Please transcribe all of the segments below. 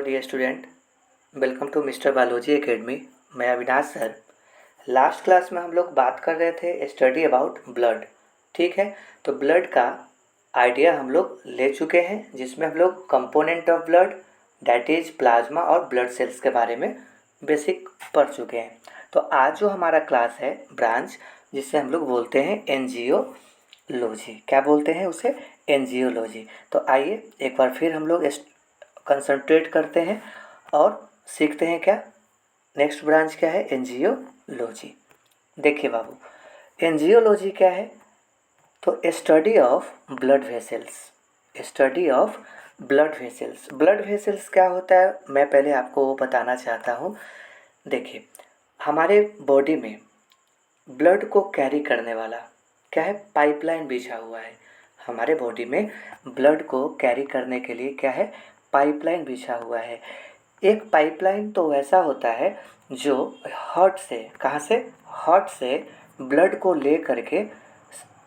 Dear student, welcome to mister biology academy. मैं Avinash sir. Last class में हम लोग बात कर रहे थे स्टडी अबाउट ब्लड। ठीक है, तो ब्लड का आइडिया हम लोग ले चुके हैं, जिसमें हम लोग component of blood, that is plasma और ब्लड सेल्स के बारे में बेसिक पढ़ चुके हैं। तो आज जो हमारा क्लास है ब्रांच, जिसे हम लोग बोलते हैं एनजियोलॉजी। क्या बोलते हैं उसे? एनजियोलॉजी। तो आइए एक बार फिर हम लोग कंसंट्रेट करते हैं और सीखते हैं क्या। नेक्स्ट ब्रांच क्या है? एनजियोलॉजी। देखिए बाबू, एनजियोलॉजी क्या है? तो study of blood vessels. Study of blood vessels. Blood vessels क्या होता है, मैं पहले आपको वो बताना चाहता हूँ। देखिए, हमारे बॉडी में ब्लड को कैरी करने वाला क्या है? पाइपलाइन बिछा हुआ है। हमारे बॉडी में ब्लड को कैरी करने के लिए क्या है? पाइपलाइन बिछा हुआ है। एक पाइपलाइन तो वैसा होता है जो हार्ट से, कहाँ से? हार्ट से ब्लड को ले करके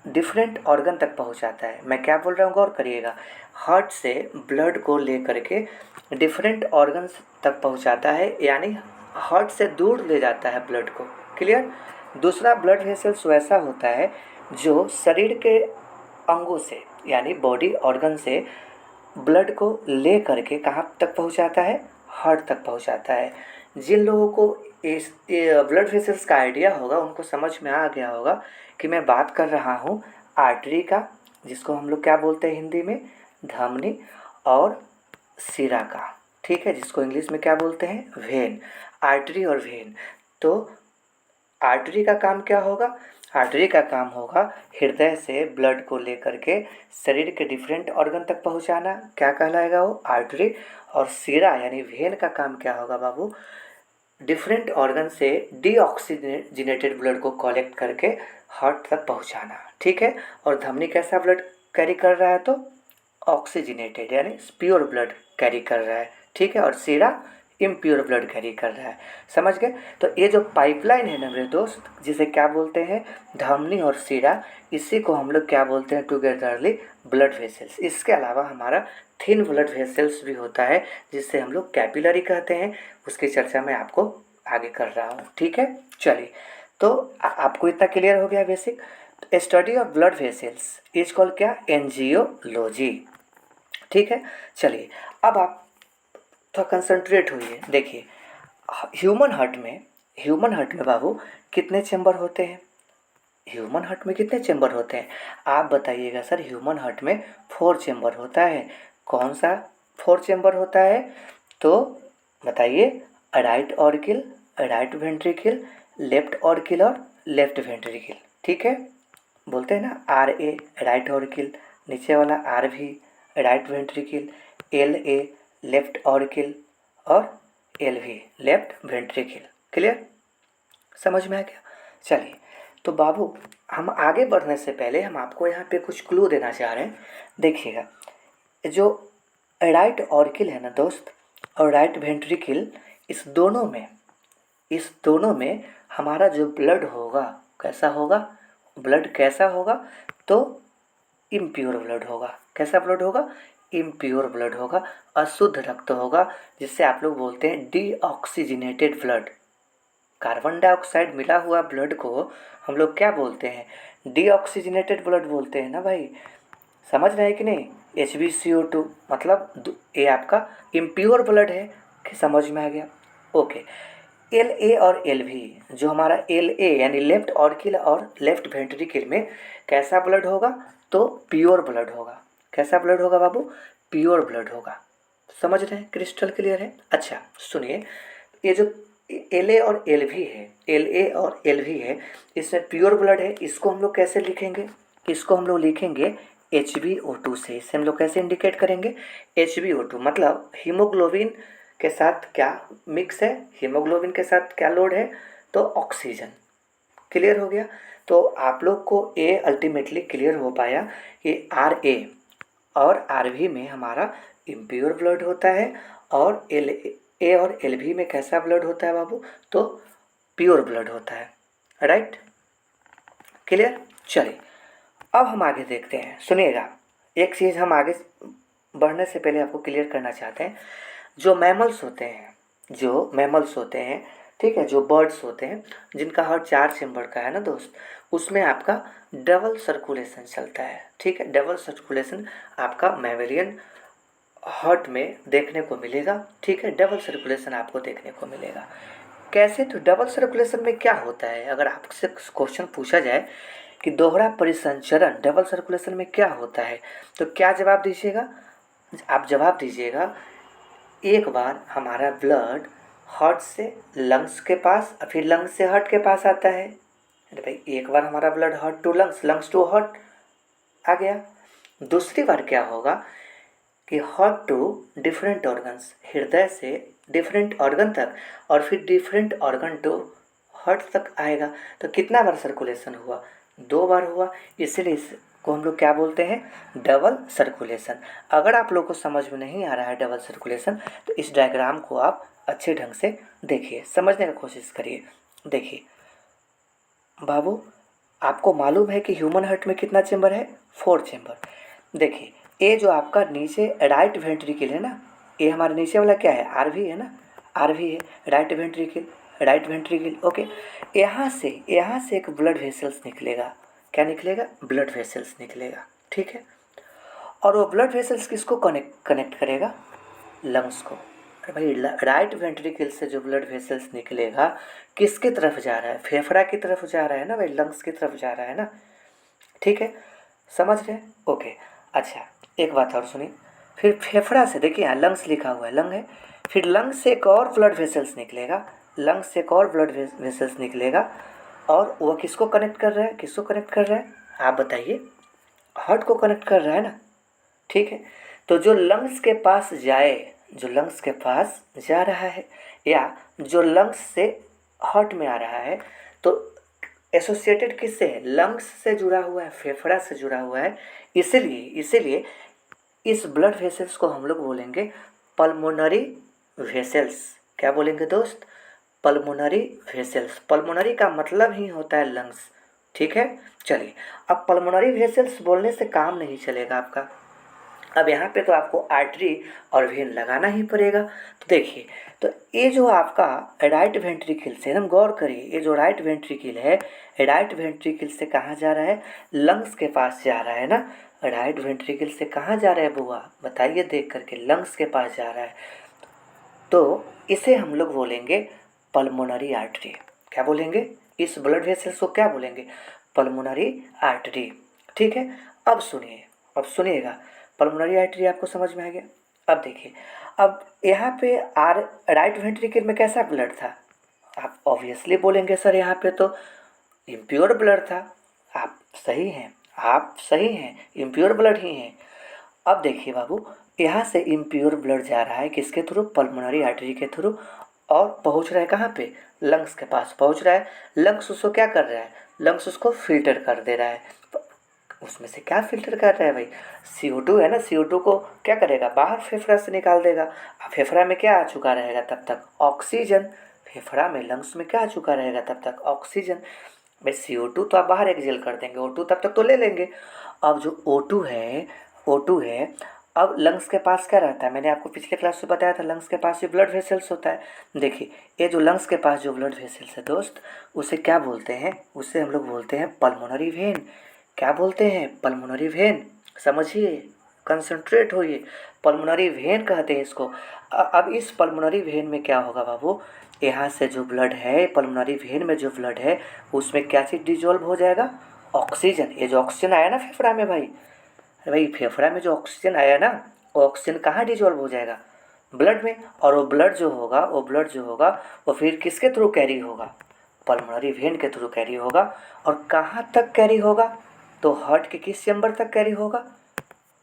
डिफरेंट ऑर्गन तक पहुंचाता है। मैं क्या बोल रहा हूँ, गौर करिएगा। हार्ट से ब्लड को ले करके डिफरेंट ऑर्गन्स तक पहुंचाता है, यानी हार्ट से दूर ले जाता है ब्लड को। क्लियर? दूसरा ब्लड वेसल्स वैसा होता है जो शरीर के अंगों से, यानी बॉडी ऑर्गन से ब्लड को ले करके कहाँ तक पहुँचाता है? हार्ट तक पहुँचाता है। जिन लोगों को इस ब्लड वेसल्स का आइडिया होगा, उनको समझ में आ गया होगा कि मैं बात कर रहा हूँ आर्टरी का, जिसको हम लोग क्या बोलते हैं हिंदी में? धमनी, और सिरा का। ठीक है, जिसको इंग्लिश में क्या बोलते हैं? वेन। आर्टरी और वेन। तो आर्टरी का काम क्या होगा? आर्टरी का काम होगा हृदय से ब्लड को लेकर के शरीर के डिफरेंट ऑर्गन तक पहुंचाना। क्या कहलाएगा वो? आर्टरी। और सिरा यानी वेन का काम क्या होगा बाबू? डिफरेंट ऑर्गन से डीऑक्सीजनेटेड ब्लड को कलेक्ट करके हार्ट तक पहुंचाना। ठीक है। और धमनी कैसा ब्लड कैरी कर रहा है? तो ऑक्सीजनेटेड यानी प्योर ब्लड कैरी कर रहा है। ठीक है। और सिरा इम्प्योर ब्लड कैरी कर रहा है। समझ गए? तो ये जो पाइपलाइन है ना मेरे दोस्त, जिसे क्या बोलते हैं? धमनी और सिरा, इसी को हम लोग क्या बोलते हैं? Togetherly blood vessels. इसके अलावा हमारा थिन ब्लड वेसल्स भी होता है, जिससे हम लोग कैपिलरी कहते हैं। उसकी चर्चा मैं आपको आगे कर रहा हूँ। ठीक है, चलिए। तो आपको इतना क्लियर हो गया basic. Study of blood vessels is called क्या? एनजियोलॉजी। ठीक है, चलिए अब आप थोड़ा कंसंट्रेट होइए। देखिए, ह्यूमन हार्ट में बाबू कितने चैम्बर होते हैं? ह्यूमन हार्ट में कितने चैम्बर होते हैं? आप बताइएगा सर। ह्यूमन हार्ट में 4 चैम्बर होता है। कौन सा 4 चैम्बर होता है? तो बताइए। Right ऑर्किल, right ventricle, left auricle और लेफ्ट वेंट्रिकल। ठीक है, बोलते हैं ना आर ए राइट ऑर्किल, नीचे वाला आर भी right ventricle, L A left auricle और एल भी लेफ्ट वेंट्रिकल। क्लियर? समझ में आ गया? चलिए, तो बाबू हम आगे बढ़ने से पहले हम आपको यहाँ पे कुछ क्लू देना चाह रहे हैं। देखिएगा, जो राइट ऑर्किल है ना दोस्त, और राइट वेंट्रिकल, इस दोनों में हमारा जो ब्लड होगा कैसा होगा? ब्लड कैसा होगा? तो इम्प्योर ब्लड होगा। कैसा ब्लड होगा? इम्प्योर ब्लड होगा, अशुद्ध रक्त होगा, जिससे आप लोग बोलते हैं डीऑक्सीजनेटेड ब्लड। कार्बन डाइऑक्साइड मिला हुआ ब्लड को हम लोग क्या बोलते हैं? डीऑक्सीजनेटेड ब्लड बोलते हैं ना भाई। समझ रहे हैं कि नहीं? HbCO2 मतलब ये आपका इम्प्योर ब्लड है। कि समझ में आ गया? ओके। एल ए और एल भी, जो हमारा एल ए यानी लेफ्ट ऑर्किल और लेफ्ट वेंट्रिकल में कैसा ब्लड होगा? तो प्योर ब्लड होगा। कैसा ब्लड होगा बाबू? प्योर ब्लड होगा। समझ रहे हैं? क्रिस्टल क्लियर है? अच्छा सुनिए, ये जो एल ए और एल भी है, एल ए और एल भी है, इसमें प्योर ब्लड है। इसको हम लोग कैसे लिखेंगे? इसको हम लोग लिखेंगे HbO2 से। इसे हम लोग कैसे इंडिकेट करेंगे? HbO2 मतलब हीमोग्लोबिन के साथ क्या मिक्स है? हीमोग्लोबिन के साथ क्या लोड है? तो ऑक्सीजन। क्लियर हो गया? तो आप लोग को ए अल्टीमेटली क्लियर हो पाया कि आर ए और आर भी में हमारा इम्प्योर ब्लड होता है, और एल ए और एल भी में कैसा ब्लड होता है बाबू? तो प्योर ब्लड होता है। राइट? क्लियर? चलिए, अब हम आगे देखते हैं। सुनिएगा, एक चीज़ हम आगे बढ़ने से पहले आपको क्लियर करना चाहते हैं। जो मैमल्स होते हैं, ठीक है, जो बर्ड्स होते हैं जिनका हार्ट 4 चेम्बर का है ना दोस्त, उसमें आपका डबल सर्कुलेशन चलता है। ठीक है, डबल सर्कुलेशन आपका मैवेलियन हार्ट में देखने को मिलेगा। ठीक है, डबल सर्कुलेशन आपको देखने को मिलेगा। कैसे? तो डबल सर्कुलेशन में क्या होता है, अगर आपसे क्वेश्चन पूछा जाए कि दोहरा परिसंचरण डबल सर्कुलेशन में क्या होता है, तो क्या जवाब दीजिएगा? आप जवाब दीजिएगा, एक बार हमारा ब्लड हार्ट से लंग्स के पास, फिर लंग्स से हार्ट के पास आता है। अरे भाई, एक बार हमारा blood heart to lungs, lungs to heart आ गया। दूसरी बार क्या होगा कि हार्ट टू डिफरेंट ऑर्गन्स, हृदय से डिफरेंट ऑर्गन तक, और फिर डिफरेंट ऑर्गन टू हार्ट तक आएगा। तो कितना बार सर्कुलेशन हुआ? 2 बार हुआ। इसीलिए इसको हम लोग क्या बोलते हैं? Double circulation. अगर आप लोग को समझ में नहीं आ रहा है डबल सर्कुलेशन, तो इस डायग्राम को आप अच्छे ढंग से देखिए, समझने का कोशिश करिए। देखिए बाबू, आपको मालूम है कि ह्यूमन हार्ट में कितना चेम्बर है? 4 चेम्बर। देखिए, ये जो आपका नीचे राइट वेंट्रिकल है ना, ये हमारे नीचे वाला क्या है? आरवी है ना, आरवी है, right ventricle, right ventricle. Okay, यहाँ से एक ब्लड वेसल्स निकलेगा। क्या निकलेगा? ब्लड वेसल्स निकलेगा। ठीक है, और वो ब्लड वेसल्स किसको कनेक्ट कनेक्ट करेगा? लंग्स को। अरे भाई, राइट वेंट्रिकल से जो ब्लड वेसल्स निकलेगा किसकी तरफ जा रहा है? फेफड़ा की तरफ जा रहा है ना भाई, लंग्स की तरफ जा रहा है ना। ठीक है, समझ रहे हैं? ओके। अच्छा, एक बात और सुनिए, फिर फेफड़ा से, देखिए यहाँ लंग्स लिखा हुआ है, लंग है, फिर लंग्स से एक और ब्लड वेसल्स निकलेगा, लंग्स से एक और ब्लड वेसल्स निकलेगा, और वो किसको कनेक्ट कर रहा है? किसको कनेक्ट कर रहा है? आप बताइए। हार्ट को कनेक्ट कर रहा है ना। ठीक है, तो जो लंग्स के पास जाए, जो लंग्स के पास जा रहा है, या जो लंग्स से हार्ट में आ रहा है, तो एसोसिएटेड किससे है? लंग्स से जुड़ा हुआ है, फेफड़ा से जुड़ा हुआ है। इसीलिए इसीलिए इस ब्लड वेसल्स को हम लोग बोलेंगे पल्मोनरी वेसल्स। क्या बोलेंगे दोस्त? Pulmonary vessels. पल्मोनरी का मतलब ही होता है लंग्स। ठीक है, चलिए, अब पल्मोनरी वेसल्स बोलने से काम नहीं चलेगा आपका। अब यहाँ पे तो आपको आर्टरी और वेन लगाना ही पड़ेगा। तो देखिए, तो ये जो आपका राइट वेंट्रिकल से, एकदम गौर करिए, ये जो राइट वेंट्रिकल है, राइट वेंट्रिकल से कहाँ जा रहा है? लंग्स के पास जा रहा है ना। राइट वेंट्रिकल से कहाँ जा रहा है बुआ? बताइए देख करके, लंग्स के पास जा रहा है। तो इसे हम लोग बोलेंगे पल्मोनरी आर्टरी। क्या बोलेंगे? इस ब्लड वेसल्स को क्या बोलेंगे? Pulmonary artery. ठीक है, अब सुनिए, अब सुनिएगा, पल्मोनरी आर्टरी आपको समझ में आ गया। अब देखिए, अब यहाँ पे राइट वेंट्रिकल में कैसा ब्लड था? आप ऑब्वियसली बोलेंगे सर यहाँ पे तो इम्प्योर ब्लड था। आप सही हैं, आप सही हैं, इम्प्योर ब्लड ही हैं। अब देखिए बाबू, यहाँ से इम्प्योर ब्लड जा रहा है किसके थ्रू? पल्मोनरी आर्टरी के थ्रू, और पहुँच रहा है कहाँ पे? लंग्स के पास पहुँच रहा है। लंग्स उसको क्या कर रहा है? लंग्स उसको फिल्टर कर दे रहा है। उसमें से क्या फिल्टर कर रहा है भाई? CO2 है ना, CO2 को क्या करेगा? बाहर फेफड़ा से निकाल देगा। अब फेफड़ा में क्या आ चुका रहेगा तब तक? ऑक्सीजन। फेफड़ा में, लंग्स में क्या आ चुका रहेगा तब तक? ऑक्सीजन। भाई CO2 तो आप बाहर एक्सहेल कर देंगे, O2 तब तक तो ले लेंगे। अब जो O2 है, अब लंग्स के पास क्या रहता है? मैंने आपको पिछले क्लास में बताया था, लंग्स के पास भी ब्लड वेसल्स होता है। देखिए, ये जो लंग्स के पास जो ब्लड वेसल्स है दोस्त, उसे क्या बोलते हैं? उसे हम लोग बोलते हैं पल्मोनरी वेन। क्या बोलते हैं? Pulmonary vein. समझिए, कंसंट्रेट होइए, पल्मोनरी वेन कहते हैं इसको। अब इस पल्मोनरी वेन में क्या होगा बाबू? यहाँ से जो ब्लड है, पल्मोनरी वेन में जो ब्लड है, उसमें क्या चीज़ डिजोल्व हो जाएगा? ऑक्सीजन। ये जो ऑक्सीजन आया ना फेफड़ा में भाई, अरे भाई फेफड़ा में जो ऑक्सीजन आया ना, वो ऑक्सीजन कहाँ डिजोल्व हो जाएगा? ब्लड में। और वो ब्लड जो होगा वो फिर किसके थ्रू कैरी होगा? पल्मोनरी वेन के थ्रू कैरी होगा। और कहाँ तक कैरी होगा? तो हार्ट के किस चैम्बर तक कैरी होगा?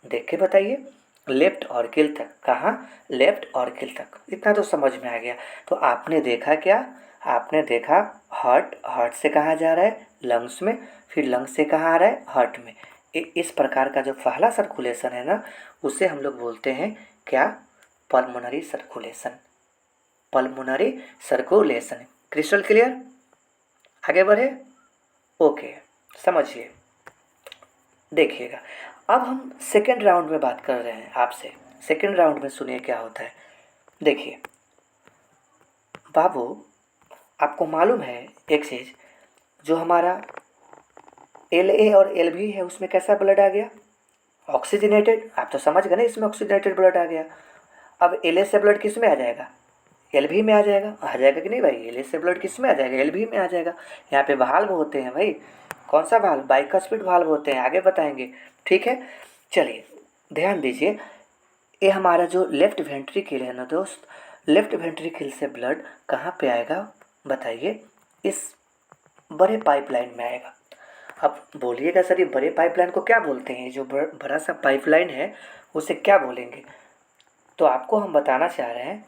देख के बताइए। लेफ्ट ऑर्किल तक। कहाँ? लेफ्ट ऑर्किल तक। इतना तो समझ में आ गया। तो आपने देखा क्या? आपने देखा हार्ट से कहाँ जा रहा है? लंग्स में। फिर लंग्स से कहाँ आ रहा है? हार्ट में। इस प्रकार का जो पहला सर्कुलेशन है ना, उसे हम लोग बोलते हैं क्या? Pulmonary circulation. Pulmonary circulation. Crystal clear? आगे बढ़े? ओके, समझिए। देखिएगा, अब हम सेकेंड राउंड में बात कर रहे हैं आपसे। सेकेंड राउंड में सुनिए क्या होता है। देखिए बाबू, आपको मालूम है एक चीज़, जो हमारा LA और LB है उसमें कैसा ब्लड आ गया? ऑक्सीजनेटेड। आप तो समझ गए ना, इसमें ऑक्सीजनेटेड ब्लड आ गया। अब LA से ब्लड किस में आ जाएगा? LB में आ जाएगा कि नहीं भाई? LA से ब्लड किस में आ जाएगा? LB में आ जाएगा। यहाँ पे वाल्व होते हैं भाई। कौन सा वाल्व? बाइकस्पिड वाल्व होते हैं, आगे बताएंगे। ठीक है, चलिए ध्यान दीजिए। ये हमारा जो लेफ्ट वेंट्रिकल है ना दोस्त, लेफ्ट वेंट्रिकल से ब्लड कहाँ पे आएगा बताइए? इस बड़े पाइपलाइन में आएगा। अब बोलिएगा सर ये बड़े पाइपलाइन को क्या बोलते हैं? जो बड़ा सा पाइपलाइन है उसे क्या बोलेंगे? तो आपको हम बताना चाह रहे हैं,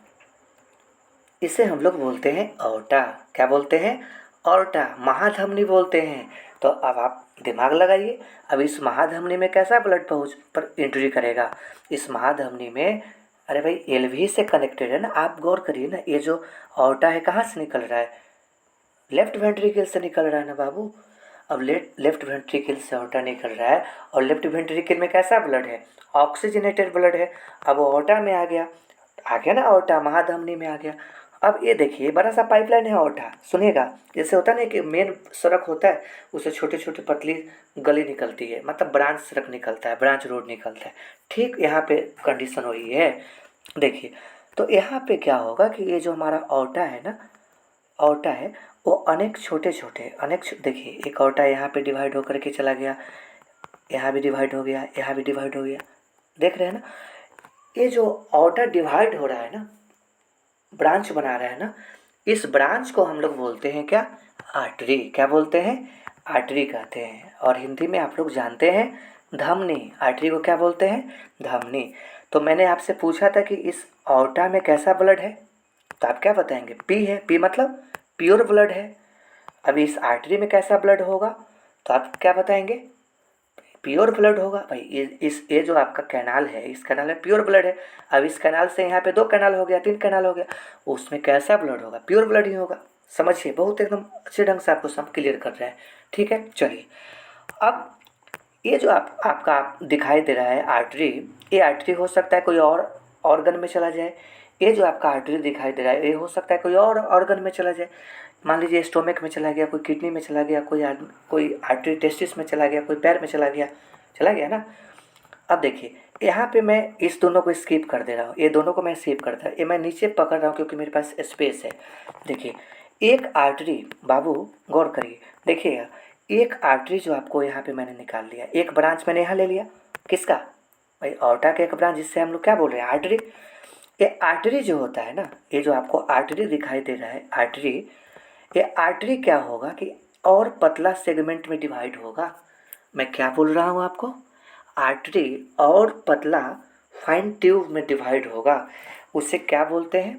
इसे हम लोग बोलते हैं ऑर्टा। क्या बोलते हैं? ऑर्टा, महाधमनी बोलते हैं। तो अब आप दिमाग लगाइए, अब इस महाधमनी में कैसा ब्लड पहुँच पर एंट्री करेगा? इस महाधमनी में, अरे भाई LV से कनेक्टेड है ना, आप गौर करिए ना, ये जो ऑर्टा है कहाँ से निकल रहा है? लेफ्ट वेंट्रिकल से निकल रहा है ना बाबू। अब लेफ्ट वेंट्रिकल से ऑर्टा निकल रहा है, और लेफ्ट वेंट्रिकल में कैसा ब्लड है? ऑक्सीजनेटेड ब्लड है। अब वो ऑर्टा में आ गया ना, ऑर्टा महाधमनी में आ गया। अब ये देखिए बड़ा सा पाइपलाइन है ऑर्टा, सुनिएगा। जैसे होता है ना कि मेन सड़क होता है, उससे छोटे छोटे पतली गली निकलती है, मतलब ब्रांच सड़क निकलता है, ब्रांच रोड निकलता है। ठीक यहाँ पे कंडीशन हुई है। देखिए तो यहाँ पे क्या होगा कि ये जो हमारा ऑर्टा है ना, ऑर्टा है, वो अनेक छोटे छोटे देखिए एक ऑर्टा यहाँ पे डिवाइड होकर के चला गया, यहाँ भी डिवाइड हो गया, यहाँ भी डिवाइड हो गया। देख रहे हैं ना, ये जो ऑर्टा डिवाइड हो रहा है ना, ब्रांच बना रहा है ना, इस ब्रांच को हम लोग बोलते हैं क्या? आर्टरी। क्या बोलते हैं? आर्टरी कहते हैं। और हिंदी में आप लोग जानते हैं धमनी। आर्टरी को क्या बोलते हैं? धमनी। तो मैंने आपसे पूछा था कि इस ऑर्टा में कैसा ब्लड है, तो आप क्या बताएंगे? पी है। पी मतलब प्योर ब्लड है। अभी इस आर्टरी में कैसा ब्लड होगा, तो आप क्या बताएंगे? प्योर ब्लड होगा भाई। ये जो आपका कैनाल है, इस कैनाल में प्योर ब्लड है। अब इस कैनाल से यहाँ पे 2 कैनाल हो गया, 3 कैनाल हो गया, उसमें कैसा ब्लड होगा? प्योर ब्लड ही होगा। समझिए, बहुत एकदम अच्छे ढंग से आपको सब क्लियर कर रहे हैं। ठीक है, चलिए अब ये जो आपका दिखाई दे रहा है आर्टरी, ये आर्टरी हो सकता है कोई और ऑर्गन में चला जाए। ये जो आपका आर्टरी दिखाई दे रहा है, ये हो सकता है कोई और ऑर्गन में चला जाए। मान लीजिए स्टोमक में चला गया, कोई किडनी में चला गया, कोई आर्टरी टेस्टिस में चला गया, कोई पैर में चला गया ना। अब देखिए यहाँ पे मैं इस दोनों को स्किप कर दे रहा हूँ, ये दोनों को मैं स्किप करता हूँ, ये मैं नीचे पकड़ रहा हूँ क्योंकि मेरे पास स्पेस है। देखिए एक आर्टरी, बाबू गौर करिए, देखिएगा एक आर्टरी जो आपको यहाँ पे मैंने निकाल लिया, एक ब्रांच मैंने यहाँ ले लिया। किसका भाई? ऑर्टा का एक ब्रांच, जिससे हम लोग क्या बोल रहे हैं? आर्टरी। ये आर्टरी जो होता है ना, ये जो आपको आर्टरी दिखाई दे रहा है आर्टरी, ये आर्टरी क्या होगा कि और पतला सेगमेंट में डिवाइड होगा। मैं क्या बोल रहा हूँ आपको? आर्टरी और पतला फाइन ट्यूब में डिवाइड होगा। उसे क्या बोलते हैं?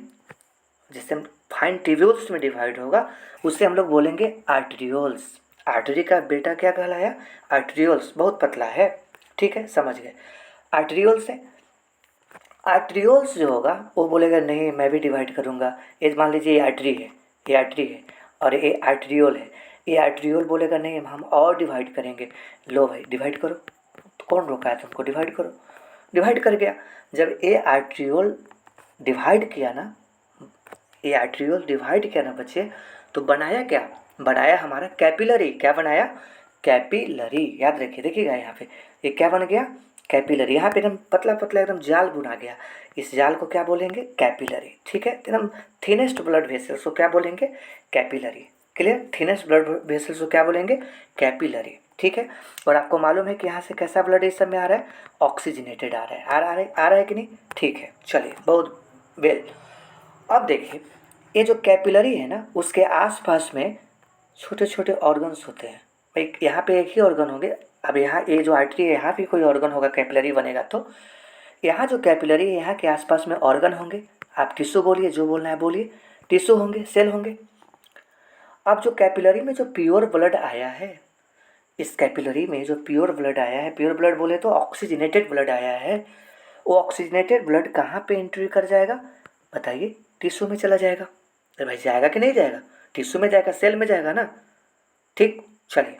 जिससे हम फाइन ट्यूब्यूल्स में डिवाइड होगा, उसे हम लोग बोलेंगे आर्टरियोल्स। आर्टरी का बेटा क्या कहलाया? आर्टरियोल्स। बहुत पतला है, ठीक है, समझ गए। आर्टरियोल्स है। आर्टरियोल्स जो होगा वो बोलेगा नहीं मैं भी डिवाइड करूँगा। ये मान लीजिए ये आर्टरी है, ये आर्टरी है, और ये आर्टरियोल है। ये आर्टरियोल बोलेगा नहीं हम और डिवाइड करेंगे। लो भाई डिवाइड करो, तो कौन रोका है तुमको? डिवाइड करो। डिवाइड कर गया। जब ये आर्टरियोल डिवाइड किया ना, ये आर्टरियोल डिवाइड किया ना बच्चे, तो बनाया क्या? बनाया हमारा कैपिलरी। क्या बनाया? कैपिलरी। याद रखिए, देखिएगा यहाँ पे ये क्या बन गया? कैपिलरी। यहाँ पे एकदम पतला पतला एकदम जाल बुना गया, इस जाल को क्या बोलेंगे? कैपिलरी। ठीक है, एकदम थिनेस्ट ब्लड वेसल्स को क्या बोलेंगे? Capillary. Clear? Thinnest blood vessels को क्या बोलेंगे? कैपिलरी। ठीक है, और आपको मालूम है कि यहाँ से कैसा ब्लड इस सब में आ रहा है? ऑक्सीजनेटेड आ रहा है। आ रहा है कि नहीं? ठीक है, चलिए बहुत वेल। अब देखिए ये जो कैपिलरी है ना, उसके आसपास में छोटे छोटे ऑर्गन्स होते हैं भाई। यहाँ पे एक ही ऑर्गन होंगे। अब यहाँ ये जो आर्टरी है, यहाँ भी कोई ऑर्गन होगा, कैपिलरी बनेगा तो यहाँ जो कैपिलरी है, यहाँ के आसपास में ऑर्गन होंगे। आप टिश्यू बोलिए, जो बोलना है बोलिए। टिश्यू होंगे, सेल होंगे। अब जो कैपिलरी में जो प्योर ब्लड आया है, इस कैपिलरी में जो प्योर ब्लड आया है, प्योर ब्लड बोले तो ऑक्सीजनेटेड ब्लड आया है, वो ऑक्सीजनेटेड ब्लड कहाँ पे एंट्री कर जाएगा बताइए? टिश्यू में चला जाएगा। तो भाई जाएगा कि नहीं जाएगा? टिश्यू में जाएगा, सेल में जाएगा ना। ठीक, चलिए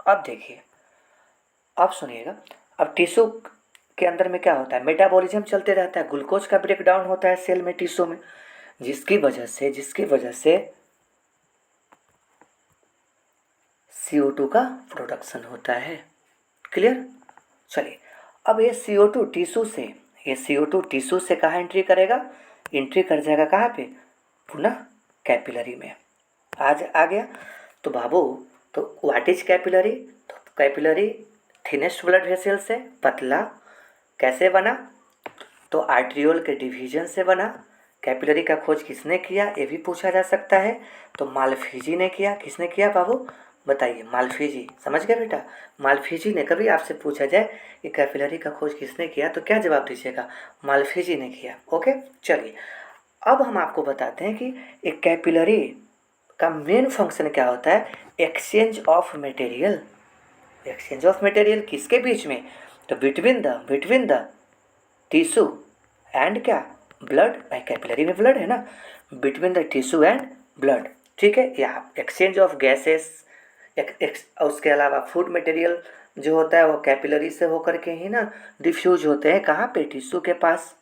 अब देखिए, अब सुनिएगा। अब टिश्यू के अंदर में क्या होता है, मेटाबॉलिज्म चलते रहता है, ग्लूकोज का ब्रेक डाउन होता है सेल में, टिश्यू में, जिसकी वजह से CO2 का प्रोडक्शन होता है। क्लियर? चलिए, अब ये CO2 टिश्यू से कहाँ एंट्री करेगा, एंट्री कर जाएगा कहाँ पे, पुनः कैपिलरी में। आज आ गया। तो बाबू, तो व्हाट इज कैपिलरी, तो कैपिलरी थिनेस्ट ब्लड वेसल से, पतला, कैसे बना, तो आर्ट्रियोल के डिवीजन से बना। कैपिलरी का खोज किसने किया, ये भी पूछा जा सकता है। तो माल्फीजी ने किया। किसने किया बाबू, बताइए, माल्फीजी। समझ गए बेटा, माल्फीजी ने। कभी आपसे पूछा जाए कि कैपिलरी का खोज किसने किया, तो क्या जवाब दीजिएगा, माल्फीजी ने किया। ओके, चलिए, अब हम आपको बताते हैं कि एक कैपिलरी का मेन फंक्शन क्या होता है, exchange of material. Exchange of material किसके बीच में, तो बिटवीन द टिश्यू एंड क्या, ब्लड। भाई कैपिलरी में ब्लड है ना, between the tissue and blood. ठीक है, या एक्सचेंज ऑफ गैसेस, उसके अलावा फूड मटेरियल जो होता है वो कैपिलरी से होकर के ही ना डिफ्यूज होते हैं, कहाँ पे, टिश्यू के पास।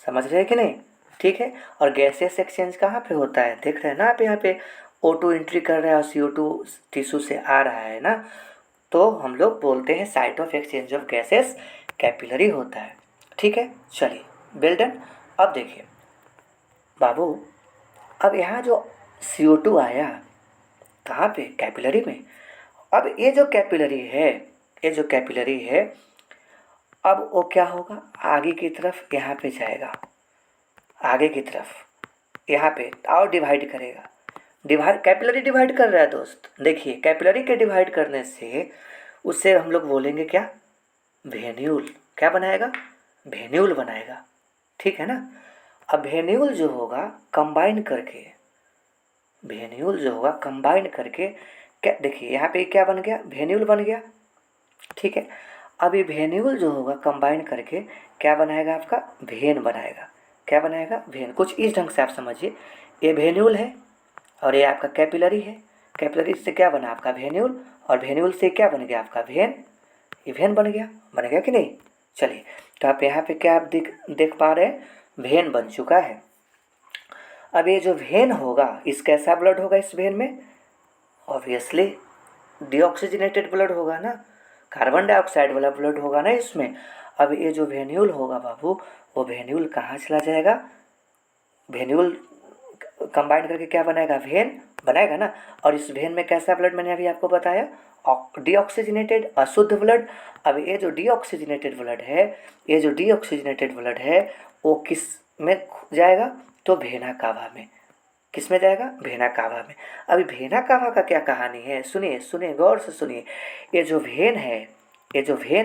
समझ रहे हैं कि नहीं? ठीक है। और गैसेस एक्सचेंज कहाँ पे होता है, देख रहे हैं ना आप, यहाँ पे O2 एंट्री कर रहा है और CO2 टिश्यू से आ रहा है ना, तो हम लोग बोलते हैं site of exchange of gases capillary होता है। ठीक है, चलिए, वेल डन। अब देखिए बाबू, अब यहाँ जो CO2 आया कहाँ पे, कैपिलरी में। अब ये जो कैपिलरी है, अब वो क्या होगा, आगे की तरफ यहाँ पे जाएगा, आगे की तरफ यहाँ पे, और डिवाइड करेगा। कैपिलरी डिवाइड कर रहा है दोस्त। देखिए, कैपिलरी के डिवाइड करने से उससे हम लोग बोलेंगे क्या, वेन्यूल। क्या बनाएगा, वेन्यूल बनाएगा। ठीक है ना। अब वेन्यूल जो होगा कंबाइन करके क्या, देखिए यहाँ पे क्या बन गया, वेन्यूल बन गया। ठीक है। अब ये वेन्यूल जो होगा कंबाइन करके क्या बनाएगा, आपका वेन बनाएगा। क्या बनाएगा, वेन। कुछ इस ढंग से आप समझिए, ये वेन्यूल है और ये आपका कैपिलरी है। कैपिलरी से क्या बना, आपका वेन्यूल, और वेन्यूल से क्या बन गया, आपका वेन। ये वेन बन गया कि नहीं। चलिए, तो आप यहाँ पे क्या आप देख पा रहे हैं, वेन बन चुका है। अब ये जो वेन होगा, इस कैसा ब्लड होगा, इस वेन में ऑब्वियसली डीऑक्सीजनेटेड ब्लड होगा ना, कार्बन डाइऑक्साइड वाला ब्लड होगा ना इसमें। अब ये जो वेन्यूल होगा बाबू, वो वेन्यूल कहाँ चला जाएगा, वेन्यूल कंबाइन करके क्या बनाएगा, वेन बनाएगा ना। और इस वेन में कैसा ब्लड, मैंने अभी आपको बताया, डीऑक्सीजनेटेड, अशुद्ध ब्लड। अब ये जो डीऑक्सीजनेटेड ब्लड है वो किस में जाएगा, तो वेना कावा में। किस में जाएगा, वेना कावा में। अभी वेना कावा का क्या कहानी है, सुनिए गौर से सुनिए। ये जो वेन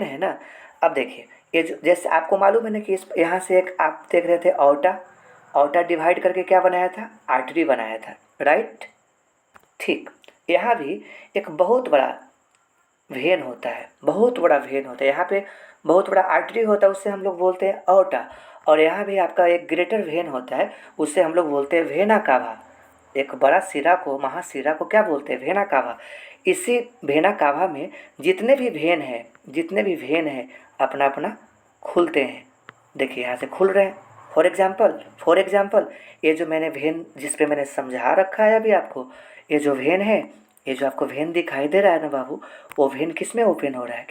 है ना, अब देखिए, ये जो जैसे आपको मालूम है ना कि इस यहाँ से एक आप देख रहे थे ऑर्टा डिवाइड करके क्या बनाया था, आर्टरी बनाया था, राइट। ठीक, यहाँ भी एक बहुत बड़ा वेन होता है, यहाँ पे बहुत बड़ा आर्टरी होता है, उससे हम लोग बोलते हैं ऑर्टा। और यहाँ भी आपका एक ग्रेटर वेन होता है, उससे हम लोग बोलते हैं वेना कावा। एक बड़ा सिरा को, महाशिरा को क्या बोलते हैं, वेना कावा। इसी वेना कावा में जितने भी वेन हैं अपना अपना खुलते हैं। देखिए यहाँ से खुल रहे हैं। फॉर एग्जाम्पल ये जो मैंने वेन, जिस पे मैंने समझा रखा है अभी आपको, ये जो वेन है, ये जो आपको वेन दिखाई दे रहा है ना बाबू, वो वेन किस में ओपन हो रहा है,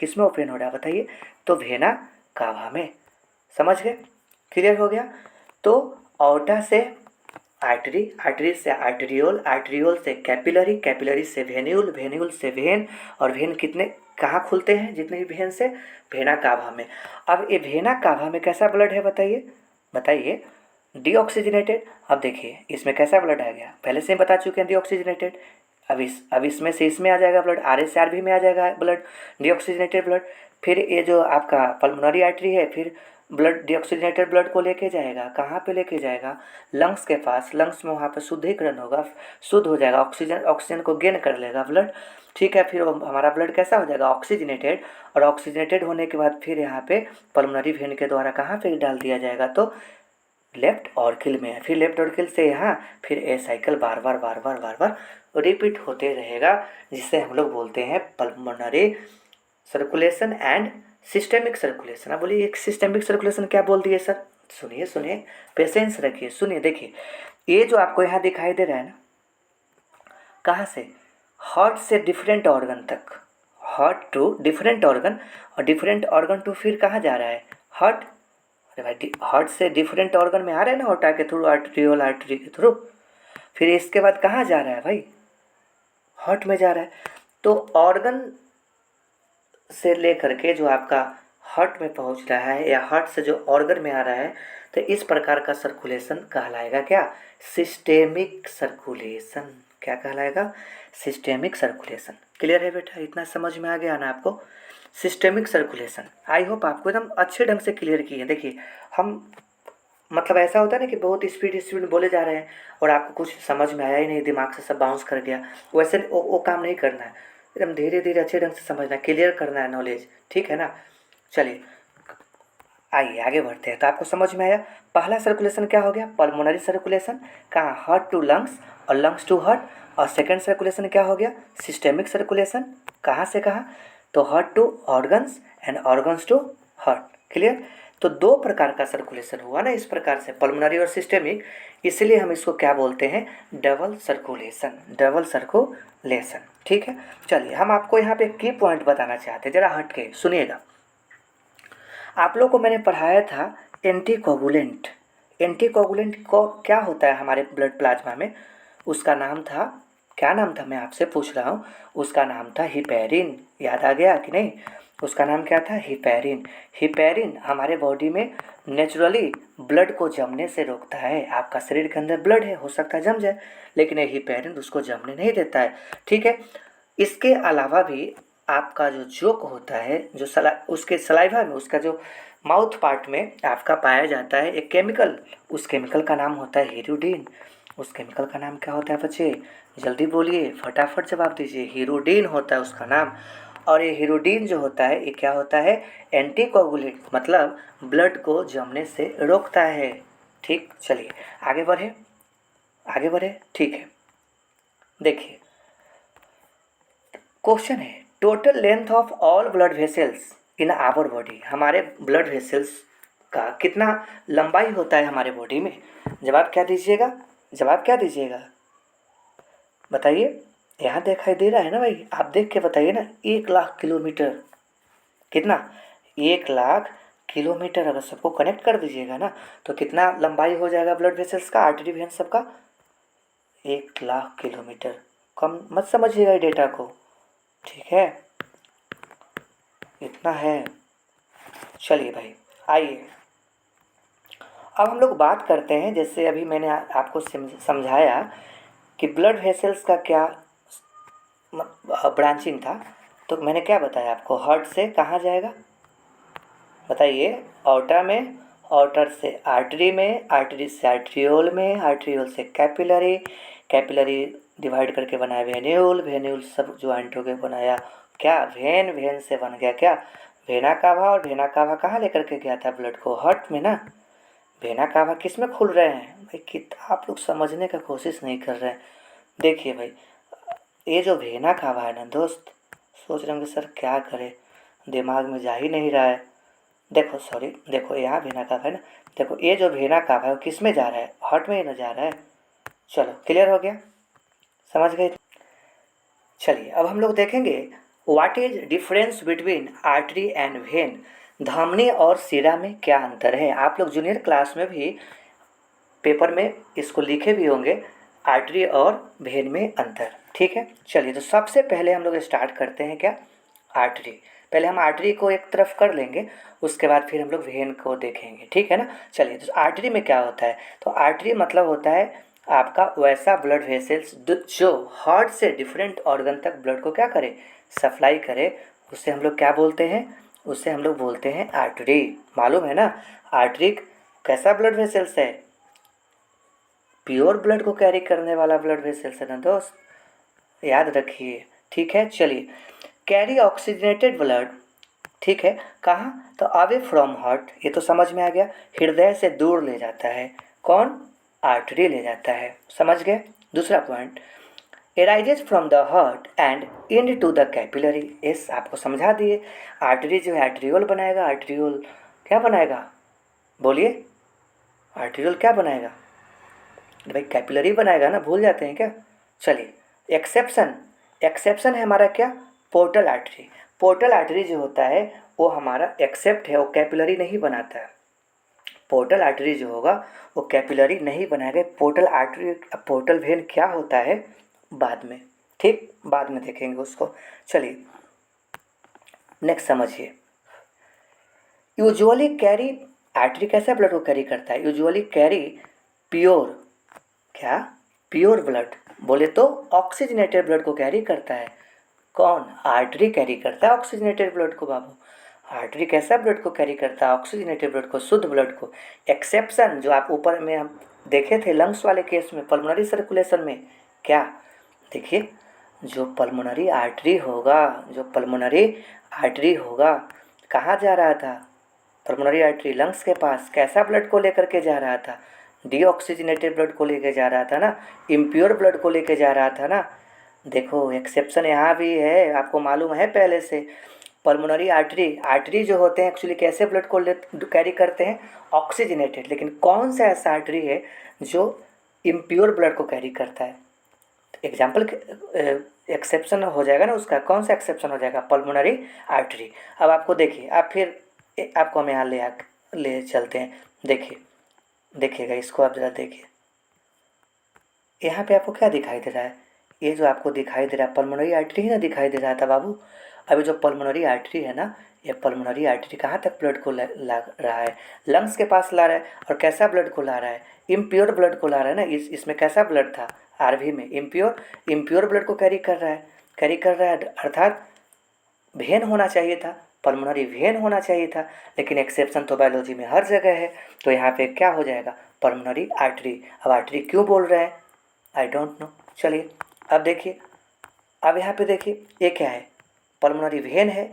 बताइए, तो वेना कावा में। समझ गए, क्लियर हो गया। तो ऑर्टा से आर्टरी, आर्टरी से आर्टरियोल, आर्टरियोल से कैपिलरी, कैपिलरी से वेन्यूल, वेन्यूल से वेन, और वेन कितने कहाँ खुलते हैं, जितने भी वेन से, वेना कावा में। अब ये वेना कावा में कैसा ब्लड है, बताइए, डीऑक्सीजनेटेड। अब देखिए इसमें कैसा ब्लड आ गया, पहले से ही बता चुके हैं, डीऑक्सीजनेटेड। अब इसमें से इसमें आ जाएगा ब्लड, RA से RB में आ जाएगा ब्लड, डीऑक्सीजनेटेड ब्लड। फिर ये जो आपका पल्मोनरी आर्टरी है, फिर ब्लड, डीऑक्सीजनेटेड ब्लड को लेके जाएगा, कहाँ पे लेके जाएगा, लंग्स के पास। लंग्स में वहाँ पे शुद्धिकरण होगा, शुद्ध हो जाएगा, ऑक्सीजन को गेन कर लेगा ब्लड। ठीक है, फिर हमारा ब्लड कैसा हो जाएगा, ऑक्सीजनेटेड। और ऑक्सीजनेटेड होने के बाद फिर यहाँ पे पल्मोनरी वेन के द्वारा कहाँ पे डाल दिया जाएगा, तो लेफ्ट ऑर्किल में। फिर लेफ्ट ऑर्किल से यहाँ, फिर ये साइकिल बार बार रिपीट होते रहेगा, जिससे हम लोग बोलते हैं pulmonary circulation and systemic circulation. अब बोलिए एक सिस्टेमिक सर्कुलेशन क्या बोल दिए सर? सुनिए सुनिए, पेशेंस रखिए, सुनिए। देखिए ये जो आपको यहाँ दिखाई दे रहा है ना, कहाँ से? हार्ट से डिफरेंट ऑर्गन तक, हार्ट टू डिफरेंट ऑर्गन, और डिफरेंट ऑर्गन टू फिर कहाँ जा रहा है? हार्ट। अरे भाई हार्ट से डिफरेंट ऑर्गन में आ रहा है ना, ऑर्टा के थ्रू, आर्टरियोल आर्टरी के थ्रू, फिर इसके बाद कहाँ जा रहा है भाई? हार्ट में जा रहा है। तो ऑर्गन से लेकर के जो आपका हार्ट में पहुंच रहा है या हार्ट से जो ऑर्गन में आ रहा है, तो इस प्रकार का सर्कुलेशन कहलाएगा क्या? Systemic circulation. क्या कहलाएगा? Systemic circulation. क्लियर है बेटा? इतना समझ में आ गया ना आपको? सिस्टेमिक सर्कुलेशन आई होप आपको एकदम अच्छे ढंग से क्लियर किए। देखिए हम मतलब ऐसा होता है ना कि बहुत स्पीड स्पीड बोले जा रहे हैं और आपको कुछ समझ में आया ही नहीं, दिमाग से सब बाउंस कर गया, वैसे वो काम नहीं करना है। एकदम धीरे धीरे अच्छे ढंग से समझना है, क्लियर करना है नॉलेज, ठीक है ना? चलिए आइए आगे बढ़ते हैं। तो आपको समझ में आया पहला सर्कुलेशन क्या हो गया? पल्मोनरी सर्कुलेशन, कहाँ? हार्ट टू लंग्स और लंग्स टू हार्ट। और सेकेंड सर्कुलेशन क्या हो गया? सिस्टेमिक सर्कुलेशन, कहाँ से कहाँ? तो heart to organs and organs to heart. Clear? तो दो प्रकार का सर्कुलेशन हुआ ना इस प्रकार से, पल्मोनरी और सिस्टेमिक, इसलिए हम इसको क्या बोलते हैं? Double circulation, double circulation. ठीक है, चलिए हम आपको यहाँ पे की पॉइंट बताना चाहते हैं, जरा हट के सुनिएगा। आप लोग को मैंने पढ़ाया था एंटीकोगुलेंट। एंटीकोगुलेंट को क्या होता है हमारे ब्लड प्लाज्मा में? उसका नाम था, क्या नाम था मैं आपसे पूछ रहा हूँ? उसका नाम था हिपैरिन। याद आ गया कि नहीं? उसका नाम क्या था? हिपैरिन। हिपैरिन हमारे बॉडी में नेचुरली ब्लड को जमने से रोकता है। आपका शरीर के अंदर ब्लड है, हो सकता है जम जाए, लेकिन ये हिपैरिन उसको जमने नहीं देता है। ठीक है, इसके अलावा भी आपका जो जोक होता है, जो उसके सलाइवा में, उसका जो माउथ पार्ट में आपका पाया जाता है एक केमिकल, उस केमिकल का नाम होता है हीरोडीन। उस केमिकल का नाम क्या होता है बच्चे? जल्दी बोलिए, फटाफट जवाब दीजिए। हीरोडीन होता है उसका नाम। और ये हीरोडीन जो होता है ये क्या होता है? एंटीकोगुलेंट, मतलब ब्लड को जमने से रोकता है। ठीक, चलिए आगे बढ़े, आगे बढ़े। ठीक है, देखिए क्वेश्चन है total length of all blood vessels in our body. हमारे ब्लड वेसल्स का कितना लंबाई होता है हमारे बॉडी में? जवाब क्या दीजिएगा? जवाब क्या दीजिएगा बताइए? यहाँ दिखाई दे रहा है ना भाई, आप देख के बताइए ना। 1,00,000 किलोमीटर। कितना? 1,00,000 किलोमीटर। अगर सबको कनेक्ट कर दीजिएगा ना तो कितना लंबाई हो जाएगा ब्लड वेसल्स का, आर्टरी वेन सबका? 1,00,000 किलोमीटर। कम मत समझिएगा ये डेटा को, ठीक है? इतना है। चलिए भाई आइए अब हम लोग बात करते हैं, जैसे अभी मैंने आपको समझाया कि ब्लड वेसल्स का क्या ब्रांचिंग था। तो मैंने क्या बताया आपको? हार्ट से कहाँ जाएगा बताइए? ऑर्टा में, ऑर्टर से आर्टरी में, आर्टरी से आर्ट्रियोल में, आर्ट्रियोल से कैपिलरी, कैपिलरी डिवाइड करके बनाया वेन्यूल, वेन्यूल सब ज्वाइंट होकर बनाया क्या? वेन, वेन से बन गया क्या? Vena cava. और वेना कावा कहाँ लेकर के गया था ब्लड को? हार्ट में ना। वेना कावा किस में खुल रहे हैं भाई? आप लोग समझने का कोशिश नहीं कर रहे हैं। देखिए भाई, ये जो वेना कावा है ना दोस्त, सोच रहे होंगे सर क्या करें, दिमाग में जा ही नहीं रहा है। देखो सॉरी, देखो यहाँ वेना कावा है ना, देखो ये जो वेना कावा है वो किस में जा रहा है? हार्ट में ही ना जा रहा है। चलो क्लियर हो गया, समझ गए? चलिए अब हम लोग देखेंगे what is difference between artery and when. धमनी और शिरा में क्या अंतर है? आप लोग जूनियर क्लास में भी पेपर में इसको लिखे भी होंगे, आर्टरी और वेन में अंतर। ठीक है, चलिए तो सबसे पहले हम लोग स्टार्ट करते हैं क्या? आर्टरी। पहले हम आर्टरी को एक तरफ कर लेंगे, उसके बाद फिर हम लोग वेन को देखेंगे, ठीक है ना? चलिए तो आर्टरी में क्या होता है? तो आर्टरी मतलब होता है आपका वैसा ब्लड वेसल्स जो हार्ट से डिफरेंट ऑर्गन तक ब्लड को क्या करे? सप्लाई करे। उसे हम लोग क्या बोलते हैं? उसे हम लोग बोलते हैं आर्टरी। मालूम है ना? आर्टरी कैसा ब्लड वेसल्स है? प्योर ब्लड को कैरी करने वाला ब्लड वेसल्स है ना दोस्त, याद रखिए। ठीक है, चलिए कैरी ऑक्सीजनेटेड ब्लड, ठीक है, कहाँ? तो अवे फ्रॉम हार्ट, ये तो समझ में आ गया, हृदय से दूर ले जाता है। कौन? आर्टरी ले जाता है, समझ गए? दूसरा point, arises from the heart and end to the capillary. Yes, आपको समझा दिए। आर्टरी जो है आर्ट्रियोल बनाएगा, आर्ट्रियोल क्या बनाएगा, बोलिए, आर्ट्रियोल क्या बनाएगा भाई, कैपिलरी बनाएगा ना, भूल जाते हैं क्या। चलिए, एक्सेप्शन, एक्सेप्शन है हमारा क्या, पोर्टल आर्टरी। पोर्टल आर्टरी जो होता है वो हमारा एक्सेप्ट है, वो कैपिलरी नहीं बनाता है। पोर्टल आर्टरी जो होगा वो कैपिलरी नहीं बनाएगा। पोर्टल आर्टरी, पोर्टल वेन क्या होता है बाद में, ठीक, बाद में देखेंगे उसको। चलिए नेक्स्ट समझिए। यूजुअली कैरी, आर्टरी कैसा ब्लड को कैरी करता है, यूजुअली कैरी प्योर, क्या, प्योर ब्लड, बोले तो ऑक्सीजनेटेड ब्लड को कैरी करता है। कौन, आर्टरी कैरी करता है ऑक्सीजनेटेड ब्लड को बाबू। आर्टरी कैसा ब्लड को कैरी करता है, ऑक्सीजनेटेड ब्लड को, शुद्ध ब्लड को। एक्सेप्शन जो आप ऊपर में हम देखे थे लंग्स वाले केस में, पल्मोनरी सर्कुलेशन में, क्या, देखिए जो पल्मोनरी आर्टरी होगा, जो पल्मोनरी आर्टरी होगा, कहाँ जा रहा था, पल्मोनरी आर्टरी लंग्स के पास कैसा ब्लड को लेकर के जा रहा था, डीऑक्सीजनेटेड ब्लड को लेके जा रहा था ना, इम्प्योर ब्लड को लेके जा रहा था ना। देखो एक्सेप्शन यहाँ भी है, आपको मालूम है पहले से। पल्मोनरी आर्टरी, आर्टरी जो होते हैं एक्चुअली कैसे ब्लड को कैरी करते हैं, ऑक्सीजनेटेड। लेकिन कौन सा ऐसा आर्टरी है जो इम्प्योर ब्लड को कैरी करता है, एग्जाम्पल एक्सेप्शन हो जाएगा ना उसका, कौन सा एक्सेप्शन हो जाएगा, पल्मोनरी आर्टरी। अब आपको देखिए, आप फिर आपको हम यहाँ ले चलते हैं। देखिए, देखिएगा इसको, आप ज़रा देखिए, यहाँ पे आपको क्या दिखाई दे रहा है, ये जो आपको दिखाई दे रहा है पल्मोनरी आर्टरी ही ना दिखाई दे रहा था बाबू। अभी जो पल्मोनरी आर्टरी है ना, ये पल्मोनरी आर्टरी कहाँ तक ब्लड को ला रहा है, लंग्स के पास ला रहा है। और कैसा ब्लड को ला रहा है, इम्प्योर ब्लड को ला रहा है ना। इसमें कैसा ब्लड था, आरवी में इम्प्योर, इम्प्योर ब्लड को कैरी कर रहा है, कैरी कर रहा है, अर्थात वेन होना चाहिए था, पल्मोनरी वेन होना चाहिए था। लेकिन एक्सेप्शन तो बायोलॉजी में हर जगह है, तो यहाँ पे क्या हो जाएगा, पल्मोनरी आर्टरी। अब आर्टरी क्यों बोल रहे हैं, आई डोंट नो। चलिए अब देखिए, अब यहाँ पे देखिए ये क्या है, पल्मोनरी वेन है।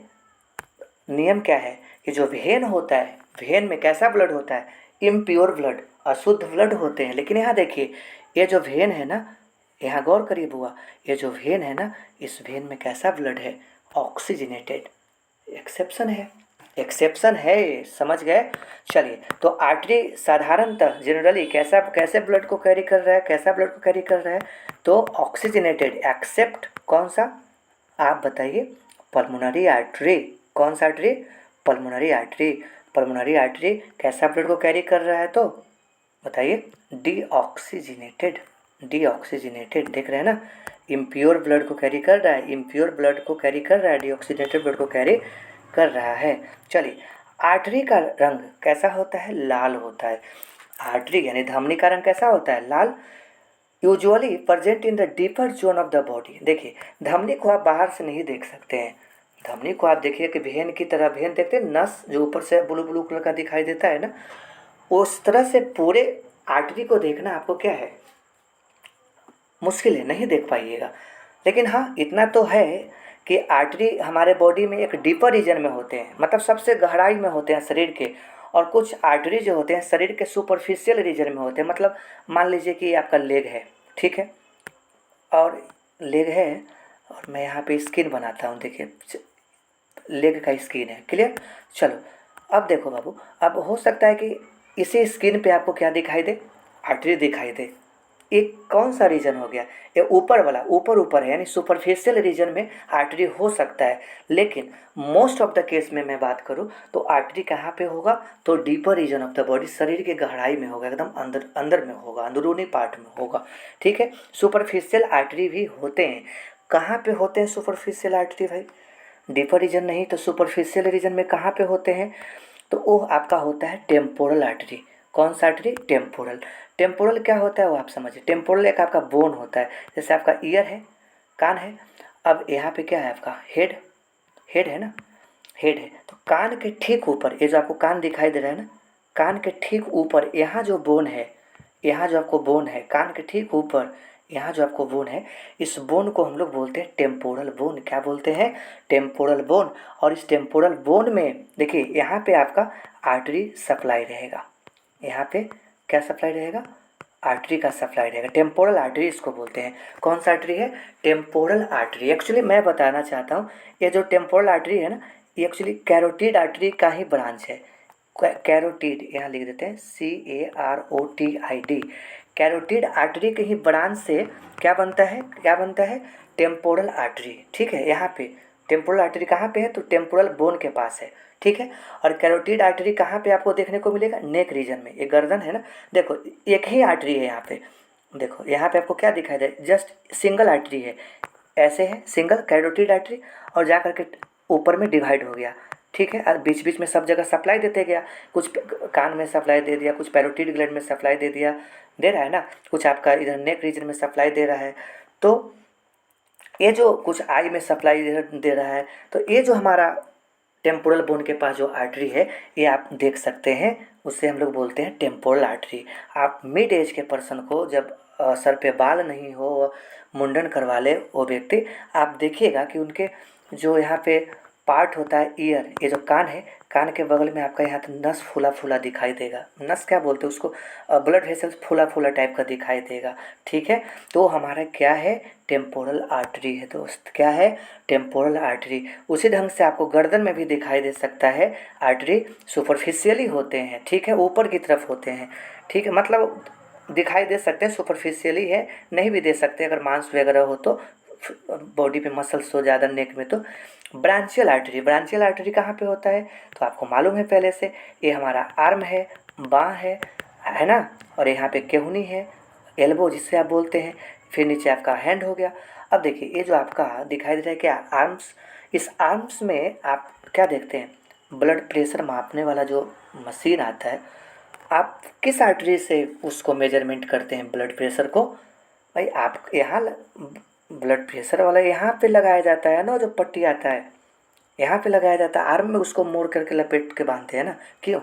नियम क्या है कि जो वेन होता है, वेन में कैसा ब्लड होता है, इम्प्योर ब्लड, अशुद्ध ब्लड होते हैं। लेकिन यहाँ देखिए, ये जो वेन है ना, यहाँ गौर करिए बुआ, ये जो वेन है ना, इस वेन में कैसा ब्लड है, ऑक्सीजनेटेड। एक्सेप्शन है, एक्सेप्शन है, समझ गए। चलिए, तो आर्टरी साधारणतः जनरली कैसा, कैसे ब्लड को कैरी कर रहा है, कैसा ब्लड को कैरी कर रहा है, तो ऑक्सीजनेटेड, एक्सेप्ट कौन सा, आप बताइए, पल्मोनरी आर्टरी। कौन सा artery, pulmonary artery. Pulmonary artery कैसा ब्लड को कैरी कर रहा है, तो बताइए, डीऑक्सीजनेटेड, डीऑक्सीजनेटेड, देख रहे हैं ना, इम्प्योर ब्लड को कैरी कर रहा है, इम्प्योर ब्लड को कैरी कर रहा है, डीऑक्सीजनेटेड ब्लड को कैरी कर रहा है। चलिए, आर्टरी का रंग कैसा होता है, लाल होता है। आर्टरी यानी धमनी का रंग कैसा होता है, लाल। Usually present in the deeper zone of the body. देखिए, धमनी को आप बाहर से नहीं देख सकते हैं, धमनी को आप देखिए कि वेन की तरह, वेन देखते हैं, नस जो ऊपर से ब्लू ब्लू कलर का दिखाई देता है ना, उस तरह से पूरे आर्टरी को देखना आपको क्या है, मुश्किल है, नहीं देख पाइएगा। लेकिन हाँ, इतना तो है कि आर्टरी हमारे बॉडी में एक डीपर रीजन में होते हैं, मतलब सबसे गहराई में होते हैं शरीर के। और कुछ आर्टरी जो होते हैं शरीर के सुपरफिशियल रीजन में होते हैं। मतलब मान लीजिए कि आपका लेग है, ठीक है, और लेग है, और मैं यहाँ पे स्किन बनाता हूँ, देखिए लेग का स्किन है, क्लियर। चलो अब देखो बाबू, अब हो सकता है कि इसी स्किन पे आपको क्या दिखाई दे, आर्टरी दिखाई दे। एक कौन सा रीजन हो गया, ये ऊपर वाला, ऊपर ऊपर है, यानी सुपरफिशियल रीजन में आर्टरी हो सकता है। लेकिन मोस्ट ऑफ द केस में मैं बात करूँ तो आर्टरी कहाँ पे होगा, तो deeper region of the body, शरीर के गहराई में होगा, एकदम अंदर अंदर में होगा, अंदरूनी पार्ट में होगा, ठीक है। सुपरफिशियल आर्टरी भी होते हैं, कहाँ पे होते हैं सुपरफिशियल आर्टरी भाई, डीपर रीजन नहीं तो सुपरफिशियल रीजन में कहाँ पे होते हैं, तो वो आपका होता है टेम्पोरल आर्टरी। कौन सा आर्टरी, टेम्पोरल। टेम्पोरल क्या होता है वो आप समझिए, टेम्पोरल एक आपका बोन होता है, जैसे आपका ईयर है, कान है। अब यहाँ पे क्या है आपका हेड, हेड है ना, हेड है, तो कान के ठीक ऊपर, ये जो आपको कान दिखाई दे रहा है ना, कान के ठीक ऊपर यहाँ जो बोन है, यहाँ जो आपको बोन है कान के ठीक ऊपर, यहाँ जो आपको बोन है, इस बोन को हम लोग बोलते हैं टेम्पोरल बोन। क्या बोलते हैं, टेम्पोरल बोन। और इस टेम्पोरल बोन में देखिए, यहाँ पे आपका आर्टरी सप्लाई रहेगा, यहाँ पे क्या सप्लाई रहेगा, आर्टरी का सप्लाई रहेगा। टेम्पोरल आर्टरी इसको बोलते हैं। कौन सा आर्टरी है? Temporal artery. एक्चुअली मैं बताना चाहता हूँ, ये जो टेम्पोरल आर्टरी है ना, ये एक्चुअली कैरोटिड आर्टरी का ही ब्रांच है। कैरोटिड यहाँ लिख देते हैं, CAROTID। कैरोटिड आर्टरी के ही ब्रांच से क्या बनता है, क्या बनता है? Temporal artery. ठीक है, यहाँ पे टेम्पोरल आर्टरी कहाँ पे है? तो टेम्पोरल बोन के पास है। ठीक है, और कैरोटिड आर्टरी कहाँ पे आपको देखने को मिलेगा? नेक रीजन में। ये गर्दन है ना, देखो एक ही आर्टरी है यहाँ पे। देखो यहाँ पे आपको क्या दिखाई दे, जस्ट सिंगल आर्टरी है, ऐसे है सिंगल कैरोटिड आर्टरी, और जा करके ऊपर में डिवाइड हो गया। ठीक है, और बीच बीच में सब जगह सप्लाई देते गया, कुछ कान में सप्लाई दे दिया, कुछ पैरोटिड ग्लैंड में सप्लाई दे दिया, दे रहा है ना, कुछ आपका इधर नेक रीजन में सप्लाई दे रहा है। तो ये जो कुछ आई में सप्लाई दे रहा है, तो ये जो हमारा टेम्पोरल बोन के पास जो आर्टरी है, ये आप देख सकते हैं, उससे हम लोग बोलते हैं टेम्पोरल आर्टरी। आप मिड एज के पर्सन को जब सर पे बाल नहीं हो, मुंडन करवा ले वो व्यक्ति, आप देखिएगा कि उनके जो यहाँ पे पार्ट होता है ईयर, ये जो कान है, कान के बगल में आपका यहाँ तो नस फूला फूला दिखाई देगा। नस क्या बोलते हैं उसको? ब्लड वेसल्स फूला फूला टाइप का दिखाई देगा। ठीक है, तो हमारा क्या है? टेम्पोरल आर्टरी है दोस्त। क्या है? Temporal artery. उसी ढंग से आपको गर्दन में भी दिखाई दे सकता है आर्टरी। सुपरफिशियली होते हैं, ठीक है, ऊपर की तरफ होते हैं। ठीक है, मतलब दिखाई दे सकते हैं, सुपरफिशियली है, नहीं भी दे सकते अगर मांस वगैरह हो तो, बॉडी पे मसल्स हो ज़्यादा नेक में तो। ब्रांचियल आर्टरी, ब्रांचियल आर्टरी कहाँ पे होता है? तो आपको मालूम है पहले से, ये हमारा आर्म है, बाँ है ना, और यहाँ पे केहूनी है, एल्बो जिससे आप बोलते हैं, फिर नीचे आपका हैंड हो गया। अब देखिए ये जो आपका दिखाई दे रहा है क्या? आर्म्स। इस आर्म्स में आप क्या देखते हैं? ब्लड प्रेशर मापने वाला जो मशीन आता है। आप किस आर्टरी से उसको मेजरमेंट करते हैं ब्लड प्रेशर को? भाई आप यहाँ ब्लड प्रेशर वाला यहाँ पे लगाया जाता है ना, जो पट्टी आता है यहाँ पे लगाया जाता है, आर्म में उसको मोड़ करके लपेट के बांधते हैं ना। क्यों?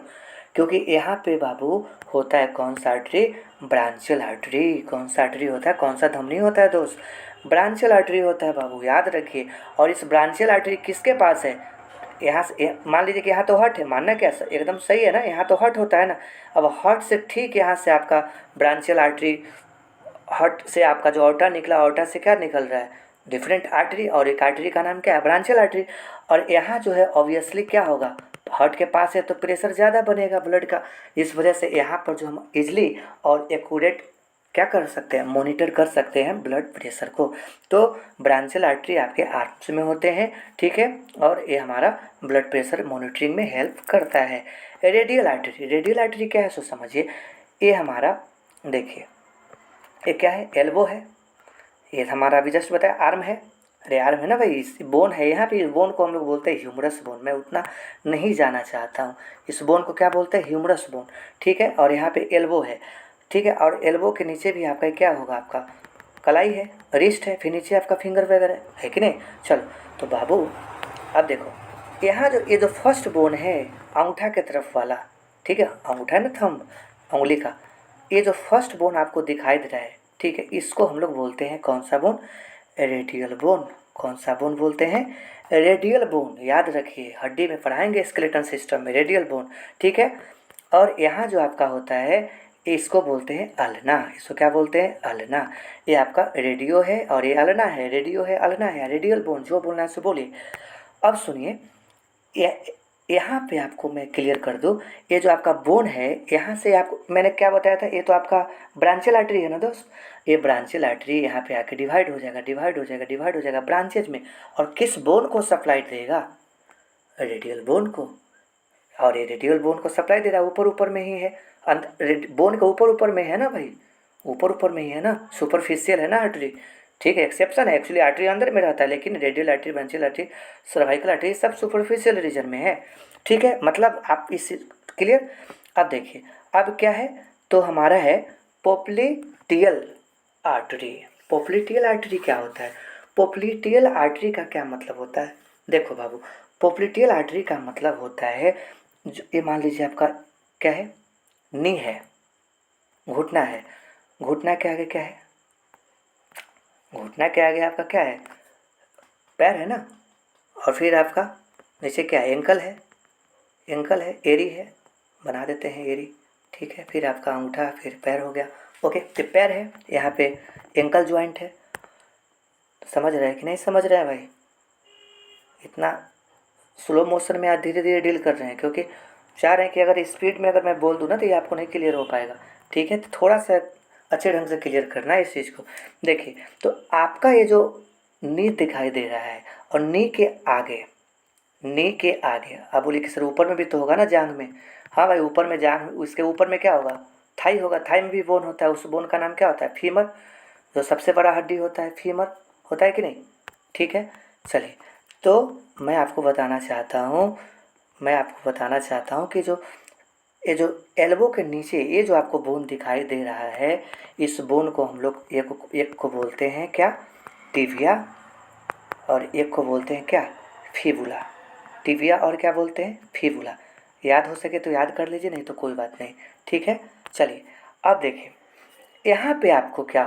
क्योंकि यहाँ पे बाबू होता है कौन सा आर्टरी? Branchial artery. कौन सा आर्टरी होता है? कौन सा धमनी होता है दोस्त? ब्रांचियल आर्टरी होता है बाबू, याद रखिए। और इस ब्रांचियल आर्टरी किसके पास है? यहाँ से मान लीजिए कि यहाँ तो हट है, मानना क्या एकदम सही है ना, यहाँ तो हट होता है ना। अब हट से ठीक यहाँ से आपका ब्रांचियल आर्टरी, हट से आपका जो ऑर्टा निकला, ऑर्टा से क्या निकल रहा है? डिफरेंट आर्टरी, और एक आर्टरी का नाम क्या है? Branchial artery. और यहाँ जो है ऑब्वियसली क्या होगा? हार्ट के पास है तो प्रेशर ज़्यादा बनेगा ब्लड का। इस वजह से यहाँ पर जो हम इजली और एक्यूरेट क्या कर सकते हैं? मॉनिटर कर सकते हैं ब्लड प्रेशर को। तो ब्रांचियल आर्टरी आपके आर्म्स में होते हैं, ठीक है, और ये हमारा ब्लड प्रेशर मॉनिटरिंग में हेल्प करता है। रेडियल आर्टरी, रेडियल आर्टरी क्या है सो समझिए। ये हमारा देखिए, ये क्या है? एल्बो है। ये हमारा अभी जस्ट बताया आर्म है। अरे आर्म है ना भाई, इस बोन है यहाँ पे, इस बोन को हम लोग बोलते हैं ह्यूमरस बोन। मैं उतना नहीं जाना चाहता हूँ, इस बोन को क्या बोलते हैं? Humerus bone. ठीक है, और यहाँ पे एल्बो है। ठीक है, और एल्बो के नीचे भी आपका क्या होगा? आपका कलाई है, रिस्ट है, फिर नीचे आपका फिंगर वगैरह है कि नहीं। चलो तो बाबू अब देखो, यहाँ जो ये जो फर्स्ट बोन है अंगूठा के तरफ वाला, ठीक है, अंगूठा है ना, थंब, उंगली का, ये जो फर्स्ट बोन आपको दिखाई दे रहा है, ठीक है, इसको हम लोग बोलते हैं कौन सा बोन? Radial bone. कौन सा बोन बोलते हैं? Radial bone. याद रखिए, हड्डी में पढ़ाएंगे स्केलेटन सिस्टम में, रेडियल बोन। ठीक है, और यहाँ जो आपका होता है इसको बोलते हैं अल्ना। इसको क्या बोलते हैं? अल्ना। ये आपका रेडियो है और ये अल्ना है, रेडियो है, अल्ना है, रेडियल बोन। जो बोलना है सो बोलिए। अब सुनिए, यहाँ पे आपको मैं क्लियर कर दूँ, ये जो आपका बोन है, यहाँ से आपको मैंने क्या बताया था, ये तो आपका ब्रांचियल आर्टरी है ना दोस्त। ये ब्रांचियल आर्टरी यहाँ पे आके डिवाइड हो जाएगा, डिवाइड हो जाएगा, डिवाइड हो जाएगा ब्रांचेज में, और किस बोन को सप्लाई देगा? रेडियल बोन को। और ये रेडियल बोन को सप्लाई दे रहा है, ऊपर ऊपर में ही है, बोन के ऊपर ऊपर में है ना भाई, ऊपर ऊपर में ही है ना, सुपरफिशियल है ना आर्टरी। ठीक है, एक्सेप्शन है, एक्चुअली आर्टरी अंदर में रहता है, लेकिन radial artery, branchial artery, cervical artery सब सुपरफिशियल रीजन में है। ठीक है, मतलब आप इस क्लियर। अब देखिए, अब क्या है? तो हमारा है पोप्लिटियल आर्टरी। पोप्लिटियल आर्टरी क्या होता है? पोप्लिटियल आर्टरी का क्या मतलब होता है? देखो बाबू, पोप्लिटियल आर्टरी का मतलब होता है, जो ये मान लीजिए आपका क्या है? नी है, घुटना है, घुटना के आगे क्या है? घुटना के आगे आपका क्या है? पैर है ना, और फिर आपका नीचे क्या है? एंकल है, एंकल है, एरी है, बना देते हैं एरी। ठीक है, फिर आपका अंगूठा, फिर पैर हो गया, ओके, तो पैर है, यहाँ पे एंकल ज्वाइंट है। समझ रहे हैं कि नहीं समझ रहे हैं भाई? इतना स्लो मोशन में आप धीरे धीरे डील कर रहे हैं क्योंकि चाह रहे हैं कि अगर स्पीड में अगर मैं बोल दूँ ना तो ये आपको नहीं क्लियर हो पाएगा। ठीक है, तो थोड़ा सा अच्छे ढंग से क्लियर करना है इस चीज़ को। देखिए, तो आपका ये जो नी दिखाई दे रहा है और नी के आगे, नी के आगे आप बोलिए कि सर ऊपर में भी तो होगा ना जांघ में। हाँ भाई, ऊपर में जांघ, उसके ऊपर में क्या होगा? थाई होगा। थाई में भी बोन होता है, उस बोन का नाम क्या होता है? फीमर। जो सबसे बड़ा हड्डी होता है फीमर, होता है कि नहीं? ठीक है, चलिए। तो मैं आपको बताना चाहता हूँ, कि जो ये जो एल्बो के नीचे ये जो आपको बोन दिखाई दे रहा है, इस बोन को हम लोग एक को बोलते हैं क्या? टिबिया, और एक को बोलते हैं क्या? फीबुला। टिबिया और क्या बोलते हैं? फीबुला। याद हो सके तो याद कर लीजिए, नहीं तो कोई बात नहीं। ठीक है, चलिए। अब देखिए, यहाँ पे आपको क्या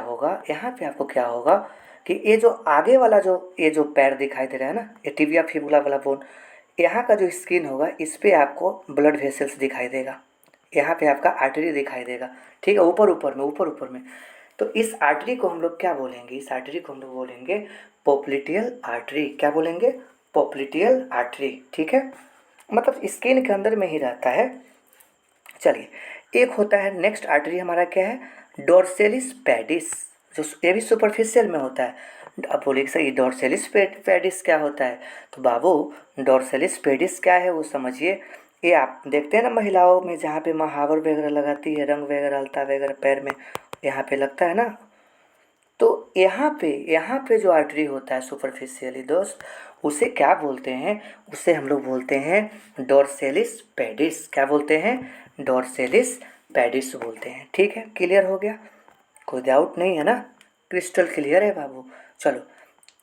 होगा, कि ये जो आगे वाला जो ये जो पैर दिखाई दे रहा है ना, ये टिबिया फीबुला वाला बोन, यहाँ का जो स्किन होगा इस पे आपको ब्लड वेसल्स दिखाई देगा। यहाँ पे आपका आर्टरी दिखाई देगा। ठीक है, ऊपर ऊपर में। तो इस आर्टरी को हम लोग क्या बोलेंगे? इस आर्टरी को हम लोग बोलेंगे पोप्लिटियल आर्टरी। क्या बोलेंगे? Popliteal artery. ठीक है, मतलब स्किन के अंदर में ही रहता है। चलिए, एक होता है नेक्स्ट आर्टरी हमारा क्या है? डोर्सेलिस पैडिस, जो ये भी सुपरफिशियल में होता है। अब बोलिए सही, डोर्सेलिस पैडिस क्या होता है? तो बाबू, डोर्सेलिस पैडिस क्या है वो समझिए। ये आप देखते हैं ना महिलाओं में, जहाँ पे महावर वगैरह लगाती है, रंग वगैरह अलता वगैरह पैर में यहाँ पे लगता है ना, तो यहाँ पे जो आर्टरी होता है सुपरफिशियली दोस्त, उसे क्या बोलते हैं? उसे हम लोग बोलते हैं डोर्सेलिस पैडिस। क्या बोलते हैं? डोर्सेलिस पैडिस बोलते हैं। ठीक है, क्लियर हो गया? कोई डाउट नहीं है ना? क्रिस्टल क्लियर है बाबू। चलो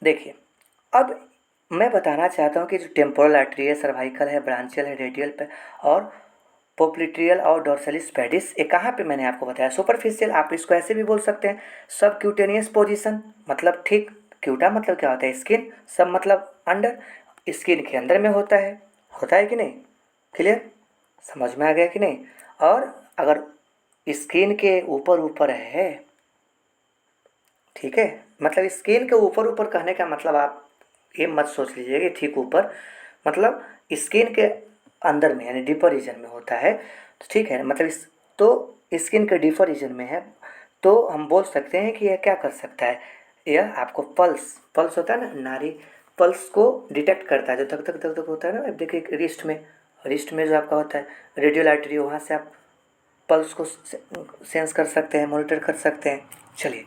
देखिए, अब मैं बताना चाहता हूँ कि जो टेम्पोरल आर्टरी है, सर्वाइकल है, ब्रांचियल है, रेडियल पे, और पोप्लिट्रियल और डोर्सलिस पैडिस, ये कहाँ पे मैंने आपको बताया? सुपरफिशियल। आप इसको ऐसे भी बोल सकते हैं, सब क्यूटेनियस पोजीशन, मतलब ठीक। क्यूटा मतलब क्या होता है? स्किन। सब मतलब अंडर, स्किन के अंदर में होता है कि नहीं? क्लियर? समझ में आ गया कि नहीं? और अगर स्किन के ऊपर ऊपर है, ठीक है, मतलब स्किन के ऊपर ऊपर कहने का मतलब आप ये मत सोच लीजिए कि ठीक ऊपर, मतलब स्किन के अंदर में यानी डीपर रीजन में होता है। तो ठीक है, मतलब इस तो स्किन के डीपर रीजन में है, तो हम बोल सकते हैं कि यह क्या कर सकता है? यह आपको पल्स, पल्स होता है ना, नाड़ी, पल्स को डिटेक्ट करता है। जो धक धक धक धक होता है ना, अब देखिए रिस्ट में जो आपका होता है रेडियल आर्टरी, वहाँ से आप पल्स को सेंस कर सकते हैं, मॉनिटर कर सकते हैं। चलिए,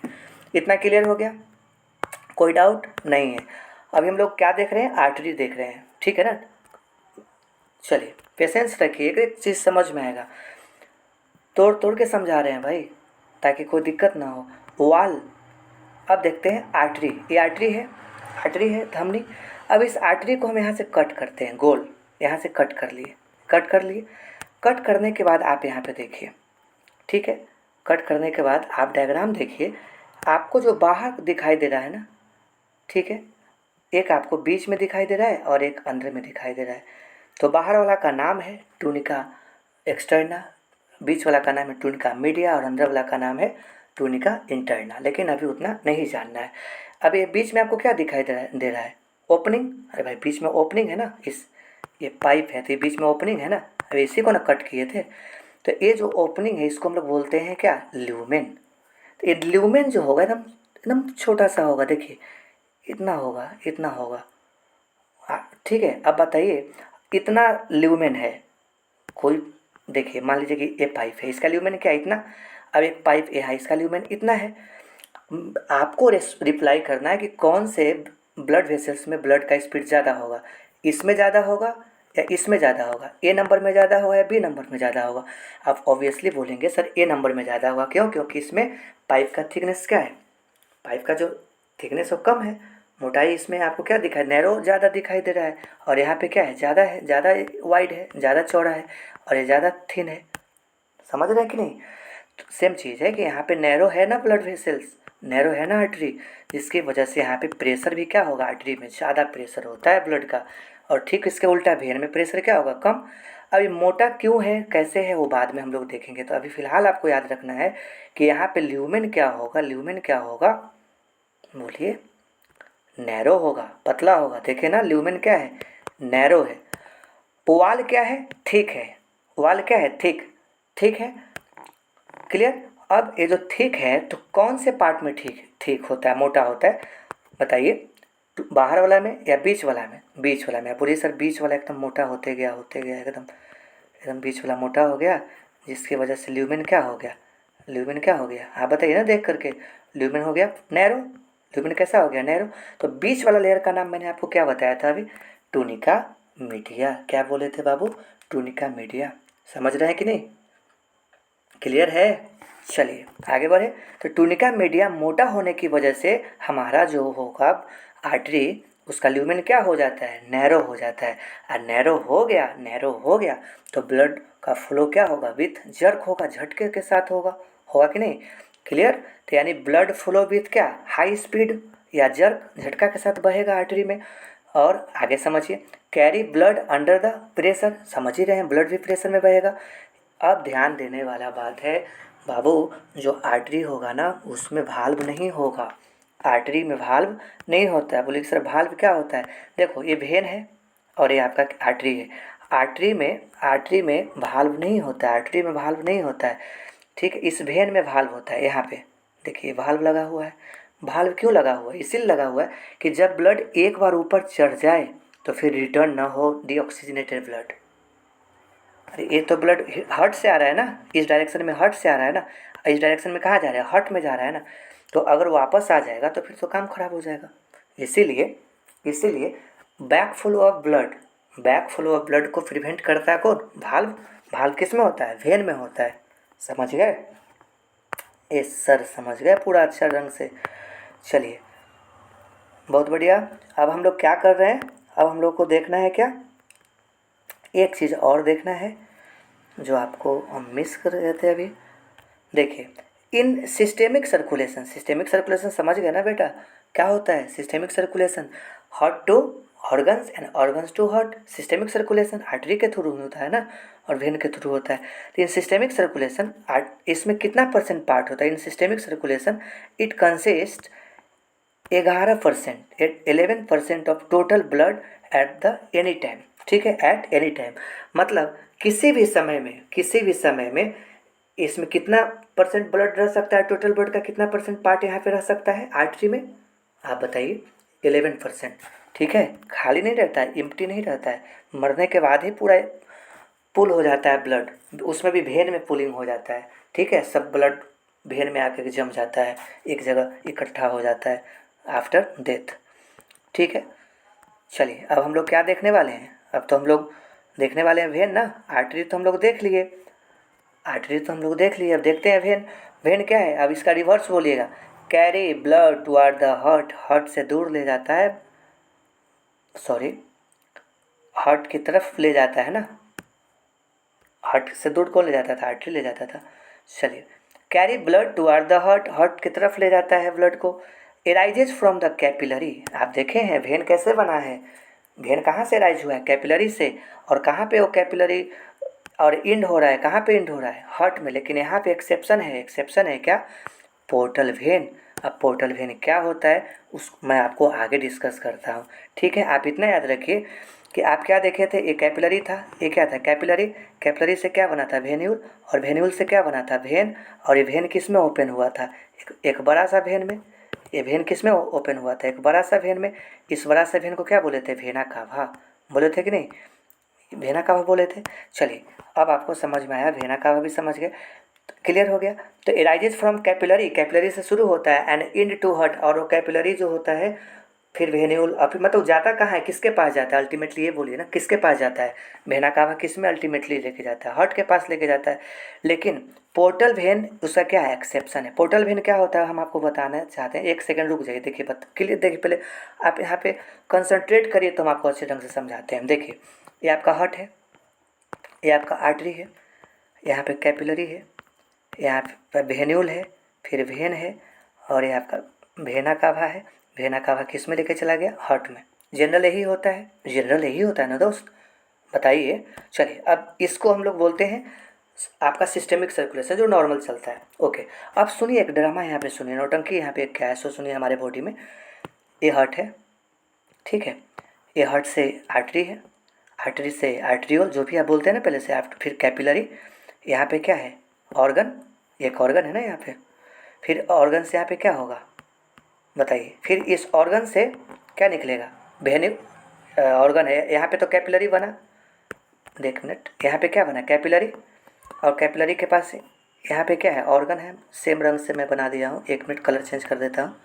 इतना क्लियर हो गया? कोई डाउट नहीं है? अभी हम लोग क्या देख रहे हैं? आर्टरी देख रहे हैं, ठीक है ना? चलिए, पेशेंस रखिए, एक चीज़ समझ में आएगा। तोड़ तोड़ के समझा रहे हैं भाई, ताकि कोई दिक्कत ना हो। वाल, अब देखते हैं आर्टरी। ये आर्टरी है धमनी। अब इस आर्टरी को हम यहाँ से कट करते हैं, गोल यहाँ से कट कर लिए, कट करने के बाद आप यहाँ पे देखिए, ठीक है, कट करने के बाद आप डायग्राम देखिए। आपको जो बाहर दिखाई दे रहा है ना, ठीक है, एक आपको बीच में दिखाई दे रहा है और एक अंदर में दिखाई दे रहा है। तो बाहर वाला का नाम है टूनिका एक्सटर्ना, बीच वाला का नाम है टूनिका मीडिया, और अंदर वाला का नाम है टूनिका इंटरना। लेकिन अभी उतना नहीं जानना है। अब ये बीच में आपको क्या दिखाई दे रहा है? ओपनिंग। अरे भाई, बीच में ओपनिंग है ना, ये पाइप है, तो ये बीच में ओपनिंग है ना। अब इसी को ना कट किए थे। तो ये जो ओपनिंग है इसको हम लोग बोलते हैं क्या? ल्यूमेन। तो ये ल्यूमेन जो होगा एकदम एकदम छोटा सा होगा, देखिए इतना होगा। ठीक है, अब बताइए, इतना ल्यूमेन है कोई, देखिए मान लीजिए कि ये पाइप है, इसका ल्यूमेन क्या? इतना। अब एक पाइप ये है, इसका ल्यूमेन इतना है। आपको रिप्लाई करना है कि कौन से ब्लड वेसल्स में ब्लड का स्पीड ज़्यादा होगा, इसमें ज़्यादा होगा या इसमें ज़्यादा होगा, ए नंबर में ज़्यादा होगा या बी नंबर में ज़्यादा होगा। आप ऑब्वियसली बोलेंगे सर ए नंबर में ज़्यादा होगा। क्यों? क्योंकि इसमें पाइप का थिकनेस क्या है? पाइप का जो थिकनेस वो कम है, मोटाई इसमें आपको क्या दिखाई, नैरो ज़्यादा दिखाई दे रहा है। और यहाँ पे क्या है? ज़्यादा है, ज़्यादा वाइड है, ज़्यादा चौड़ा है, और ये ज़्यादा थिन है। समझ रहे हैं कि नहीं? तो सेम चीज़ है कि यहाँ पे नैरो है ना ब्लड वेसल्स, नैरो है ना आर्टरी, जिसकी वजह से यहाँ पे प्रेशर भी क्या होगा? आर्टरी में ज़्यादा प्रेशर होता है ब्लड का। और ठीक इसके उल्टा वेन में प्रेशर क्या होगा? कम। अभी मोटा क्यों है, कैसे है, वो बाद में हम लोग देखेंगे। तो अभी फ़िलहाल आपको याद रखना है कि यहाँ पे ल्यूमेन क्या होगा, ल्यूमेन क्या होगा, बोलिए, नैरो होगा, पतला होगा। देखे ना, ल्यूमेन क्या है, नैरो है। वाल क्या है, थिक है। वाल क्या है, थिक, ठीक है, क्लियर। अब ये जो थिक है तो कौन से पार्ट में ठीक ठीक होता है, मोटा होता है, बताइए। तो बाहर वाला में या बीच वाला में, बीच वाला में। आप बोलिए सर बीच वाला एकदम मोटा होते गया एकदम, एकदम बीच वाला मोटा हो गया, जिसकी वजह से ल्यूमेन क्या हो गया, ल्यूमेन क्या हो गया, आप बताइए ना देख करके। ल्यूमेन हो गया नैरो, ल्यूमेन कैसा हो गया, नैरो। तो बीच वाला लेयर का नाम मैंने आपको क्या बताया था अभी, टूनिका मीडिया। क्या बोले थे बाबू, टूनिका मीडिया। समझ रहे हैं कि नहीं, क्लियर है। चलिए आगे बढ़े। तो टूनिका मीडिया मोटा होने की वजह से हमारा जो होगा आर्टरी, उसका ल्यूमेन क्या हो जाता है, नैरो हो जाता है। और नैरो हो गया, नैरो हो गया तो ब्लड का फ्लो क्या होगा, विथ जर्क होगा, झटके के साथ होगा, होगा कि नहीं, क्लियर। तो यानी ब्लड फ्लो विथ क्या, हाई स्पीड या जर्क, झटका के साथ बहेगा आर्टरी में। और आगे समझिए, carry blood under the pressure, समझ ही रहे हैं, ब्लड भी प्रेशर में बहेगा। अब ध्यान देने वाला बात है बाबू, जो आर्टरी होगा ना उसमें भाल्व नहीं होगा, आर्टरी में भाल्व नहीं होता है। बोले सर भाल्व क्या होता है, देखो ये वेन है और ये आपका आर्टरी है। आर्टरी में भाल्व नहीं होता है, आर्टरी में भाल्व नहीं होता है, ठीक है। इस वेन में भाल्व होता है, यहाँ पे देखिए भाल्व लगा हुआ है। भाल्व क्यों लगा हुआ है, इसीलिए लगा हुआ है कि जब ब्लड एक बार ऊपर चढ़ जाए तो फिर रिटर्न ना हो डीऑक्सीजनेटेड ब्लड। अरे ये तो ब्लड हार्ट से आ रहा है ना, इस डायरेक्शन में हार्ट से आ रहा है ना, इस डायरेक्शन में कहाँ जा रहा है, हार्ट में जा रहा है ना। तो अगर वापस आ जाएगा तो फिर तो काम खराब हो जाएगा। इसीलिए इसीलिए back flow of blood, back flow of blood को प्रिवेंट करता है कौन, भाल्व। भाल्व किस में होता है, वेन में होता है। समझ गए, ये सर समझ गए पूरा अच्छा ढंग से। चलिए बहुत बढ़िया। अब हम लोग क्या कर रहे हैं, अब हम लोग को देखना है क्या, एक चीज़ और देखना है जो आपको हम मिस कर रहे थे अभी। देखिए in systemic circulation, systemic circulation समझ गए ना बेटा, क्या होता है systemic circulation, heart to organs and organs to heart. Systemic circulation artery के थ्रू होता है ना, और वेन के थ्रू होता है। तो इन सिस्टेमिक सर्कुलेशन, इसमें कितना परसेंट पार्ट होता है in systemic circulation, it consist 11%, 11% of total blood at the any time, ठीक है, एट एनी टाइम। मतलब किसी भी समय में, किसी भी समय में इसमें कितना परसेंट ब्लड रह सकता है, टोटल ब्लड का कितना परसेंट पार्ट यहाँ पे रह सकता है आर्टरी में, आप बताइए। 11%, ठीक है, खाली नहीं रहता है, इम्प्टी नहीं रहता है, मरने के बाद ही पूरा पुल हो जाता है ब्लड, उसमें भी वेन में पुलिंग हो जाता है, ठीक है। सब ब्लड वेन में आकर जम जाता है, एक जगह इकट्ठा हो जाता है आफ्टर डेथ, ठीक है। चलिए अब हम लोग क्या देखने वाले हैं, अब तो हम लोग देखने वाले हैं वेन ना, आर्टरी तो हम लोग देख लिए, आर्टरी तो हम लोग देख लिए, अब देखते हैं वेन। वेन क्या है, अब इसका रिवर्स बोलिएगा, carry blood toward the heart, heart से दूर ले जाता है, सॉरी हार्ट की तरफ ले जाता है ना, हार्ट से दूर कौन ले जाता था, आर्टरी ले जाता था। चलिए carry blood toward the heart, heart की तरफ ले जाता है ब्लड को। एराइजेज फ्रॉम द कैपिलरी, आप देखे हैं वेन कैसे बना है, वेन कहाँ से राइज हुआ है, कैपिलरी से। और कहाँ पे वो कैपिलरी और इंड हो रहा है, कहाँ पे इंड हो रहा है, हार्ट में। लेकिन यहाँ पे एक्सेप्शन है, एक्सेप्शन है क्या, पोर्टल वेन। अब पोर्टल वेन क्या होता है उस मैं आपको आगे डिस्कस करता हूँ, ठीक है। आप इतना याद रखिए कि आप क्या देखे थे, एक कैपिलरी था, ये क्या था, कैपिलरी। कैपिलरी से क्या बना था, वेन्यूल, और वेन्यूल से क्या बना था, वेन। और ये वेन किस में ओपन हुआ था, एक बड़ा सा वेन में। ये वेन किस में ओपन हुआ था, एक बड़ा सा वेन में। इस बड़ा सा वेन को क्या बोले थे, वेना कावा बोले थे कि नहीं, वेना कावा बोले थे। चलिए अब आपको समझ में आया, वेना कावा भी समझ गए, क्लियर हो गया। तो एराइजेज फ्रॉम कैपिलरी, कैपिलरी से शुरू होता है, एंड इंड टू हार्ट, और वो कैपिलरी जो होता है फिर वेन्यूल, और फिर मतलब जाता कहाँ है, किसके पास जाता है अल्टीमेटली, ये बोलिए ना किसके पास जाता है, वेना कावा किस में अल्टीमेटली लेके जाता है, हार्ट के पास लेके जाता है। लेकिन पोर्टल वेन उसका क्या है, एक्सेप्शन है। पोर्टल वेन क्या होता है हम आपको बताना चाहते हैं, एक सेकंड रुक जाइए, देखिए क्लियर, देखिए पहले आप यहाँ पे कंसंट्रेट करिए तो हम आपको अच्छे ढंग से समझाते हैं। देखिए ये आपका हार्ट है, ये आपका आर्टरी है, यहाँ पे कैपिलरी है, यहाँ पे वेन्यूल है, फिर वेन है, और ये आपका वेना कावा है। वेना कावा किस में लेके चला गया, हार्ट में। जनरल यही होता है, जनरल यही होता है ना दोस्त, बताइए। चलिए अब इसको हम लोग बोलते हैं आपका सिस्टेमिक सर्कुलेशन, जो नॉर्मल चलता है। ओके, अब सुनिए एक ड्रामा यहाँ पे सुनिए, नौटंकी यहाँ पे क्या है सो सुनिए। हमारे बॉडी में ये हार्ट है, ठीक है, ये हार्ट से आर्टरी है, आर्टरी से आर्ट्रियोल, जो भी आप बोलते हैं ना पहले से, आप फिर कैपिलरी, यहाँ पे क्या है, ऑर्गन, एक ऑर्गन है ना यहाँ पे, फिर ऑर्गन से यहाँ पे क्या होगा बताइए, फिर इस ऑर्गन से क्या निकलेगा, वेन्यू, ऑर्गन है यहाँ पे तो कैपिलरी बना, देख मिनट, यहाँ पे क्या बना, कैपिलरी, और कैपिलरी के पास यहाँ पे क्या है, ऑर्गन है, सेम रंग से मैं बना दिया हूँ, एक मिनट कलर चेंज कर देता हूँ,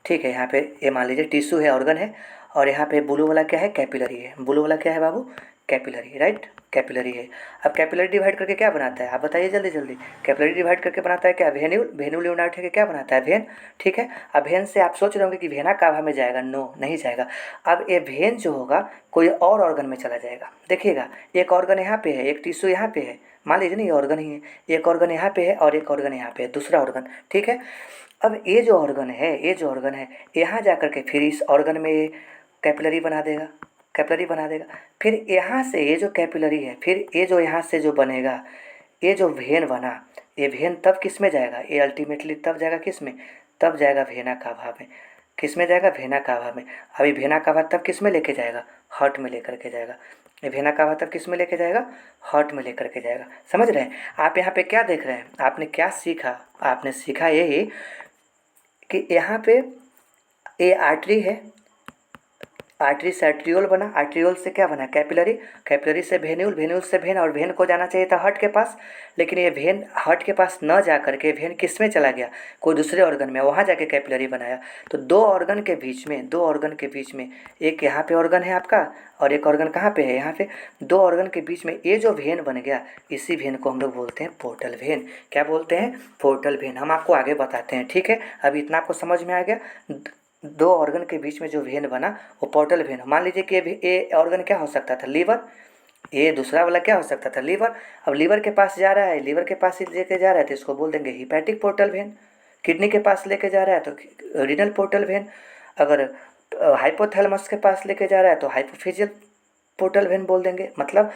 ठीक है। यहाँ पे ये मान लीजिए टिश्यू है, ऑर्गन है, और यहाँ पे ब्लू वाला क्या है, कैपिलरी है, ब्लू वाला क्या है बाबू, कैपिलरी, राइट, कैपिलरी है। अब कैपिलरी डिवाइड करके क्या बनाता है, आप बताइए जल्दी जल्दी, कैपिलरी डिवाइड करके बनाता है क्या, वेन्यूल, वेन्यूल यूनाइट है क्या बनाता है, वेन, ठीक है। अब वेन से आप सोच रहे होंगे कि वेना कावा में जाएगा, नो नहीं जाएगा। अब ये वेन जो होगा कोई और ऑर्गन में चला जाएगा, देखिएगा, एक ऑर्गन यहाँ पे है, एक टिश्यू यहाँ पे है, मान लीजिए ना ये ऑर्गन ही है, एक ऑर्गन यहाँ पे है और एक ऑर्गन यहाँ पे है, दूसरा ऑर्गन, ठीक है। अब ये जो ऑर्गन है, ये जो ऑर्गन है, यहाँ जा कर के फिर इस ऑर्गन में ये कैपिलरी बना देगा, कैपिलरी बना देगा, फिर यहाँ से ये जो कैपिलरी है, फिर ये जो यहाँ से जो बनेगा, ये जो वेन बना, ये वेन तब किस में जाएगा, ये अल्टीमेटली तब जाएगा किस में, तब जाएगा वेना कावा में, किस में जाएगा, वेना कावा में। अभी वेना कावा तब किस में लेके जाएगा, हार्ट में लेकर के जाएगा, ये वेना कावा तब किस में लेके जाएगा, हार्ट में लेकर के जाएगा। समझ रहे हैं आप यहाँ पे क्या देख रहे हैं, आपने क्या सीखा, आपने सीखा यही कि यहाँ पे ये आर्टरी है, आर्टरी से आर्ट्रियोल बना, आर्ट्रियोल से क्या बना, कैपिलरी, कैपिलरी से वेन्यूल, वेन्यूल से वेन, और वेन को जाना चाहिए था हार्ट के पास, लेकिन ये वेन हार्ट के पास न जा करके वेन किस में चला गया, कोई दूसरे ऑर्गन में, वहाँ जाके कैपिलरी बनाया। तो दो ऑर्गन के बीच में, दो ऑर्गन के बीच में, एक यहाँ पे ऑर्गन है आपका और एक ऑर्गन कहाँ पे है, यहाँ पे, दो ऑर्गन के बीच में ये जो वेन बन गया, इसी वेन को हम लोग बोलते हैं पोर्टल वेन। क्या बोलते हैं, पोर्टल वेन। हम आपको आगे बताते हैं, ठीक है, अभी इतना आपको समझ में आ गया। दो ऑर्गन के बीच में जो वेन बना वो पोर्टल वेन। मान लीजिए कि ये ऑर्गन क्या हो सकता था, लीवर, ये दूसरा वाला क्या हो सकता था, लीवर। अब लीवर के पास जा रहा है, लीवर के पास ही लेके जा रहा है तो इसको बोल देंगे हिपैटिक पोर्टल वेन। किडनी के पास लेके जा रहा है तो रीनल पोर्टल वेन। अगर हाइपोथैलेमस के पास लेके जा रहा है तो हाइपोफिजियल पोर्टल वेन बोल देंगे, मतलब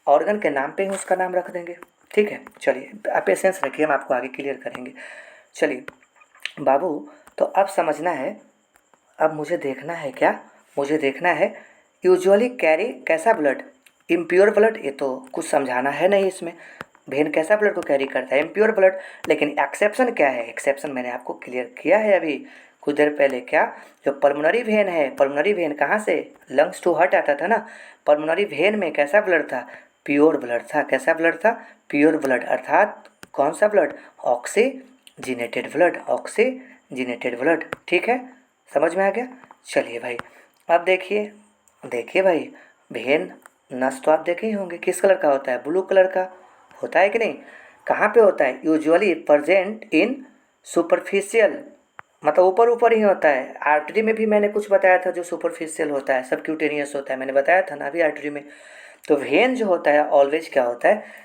ऑर्गन के नाम पे ही उसका नाम रख देंगे, ठीक है। चलिए आप पेशेंस रखिए, हम आपको आगे क्लियर करेंगे। चलिए बाबू, तो अब समझना है, अब मुझे देखना है क्या, मुझे देखना है यूजुअली कैरी कैसा ब्लड, इम्प्योर ब्लड, ये तो कुछ समझाना है नहीं इसमें, वेन कैसा ब्लड को कैरी करता है, इम्प्योर ब्लड। लेकिन एक्सेप्शन क्या है, एक्सेप्शन मैंने आपको क्लियर किया है अभी कुछ देर पहले, क्या, जो पल्मोनरी वेन है, पल्मोनरी वेन कहाँ से, लंग्स टू हार्ट आता था ना, पल्मोनरी वेन में कैसा ब्लड था, प्योर ब्लड था, कैसा ब्लड था, प्योर ब्लड, अर्थात कौन सा blood, oxygenated blood, oxygenated blood, ठीक है, समझ में आ गया। चलिए भाई, अब देखिए, देखिए भाई, वेन नस तो आप देखे ही होंगे, किस कलर का होता है, ब्लू कलर का होता है कि नहीं, कहाँ पे होता है, यूजुअली प्रेजेंट इन सुपरफिशियल, मतलब ऊपर ऊपर ही होता है। आर्टरी में भी मैंने कुछ बताया था जो सुपरफिशियल होता है, सबक्यूटेनियस होता है, मैंने बताया था ना अभी आर्टरी में। तो वेन जो होता है ऑलवेज क्या होता है,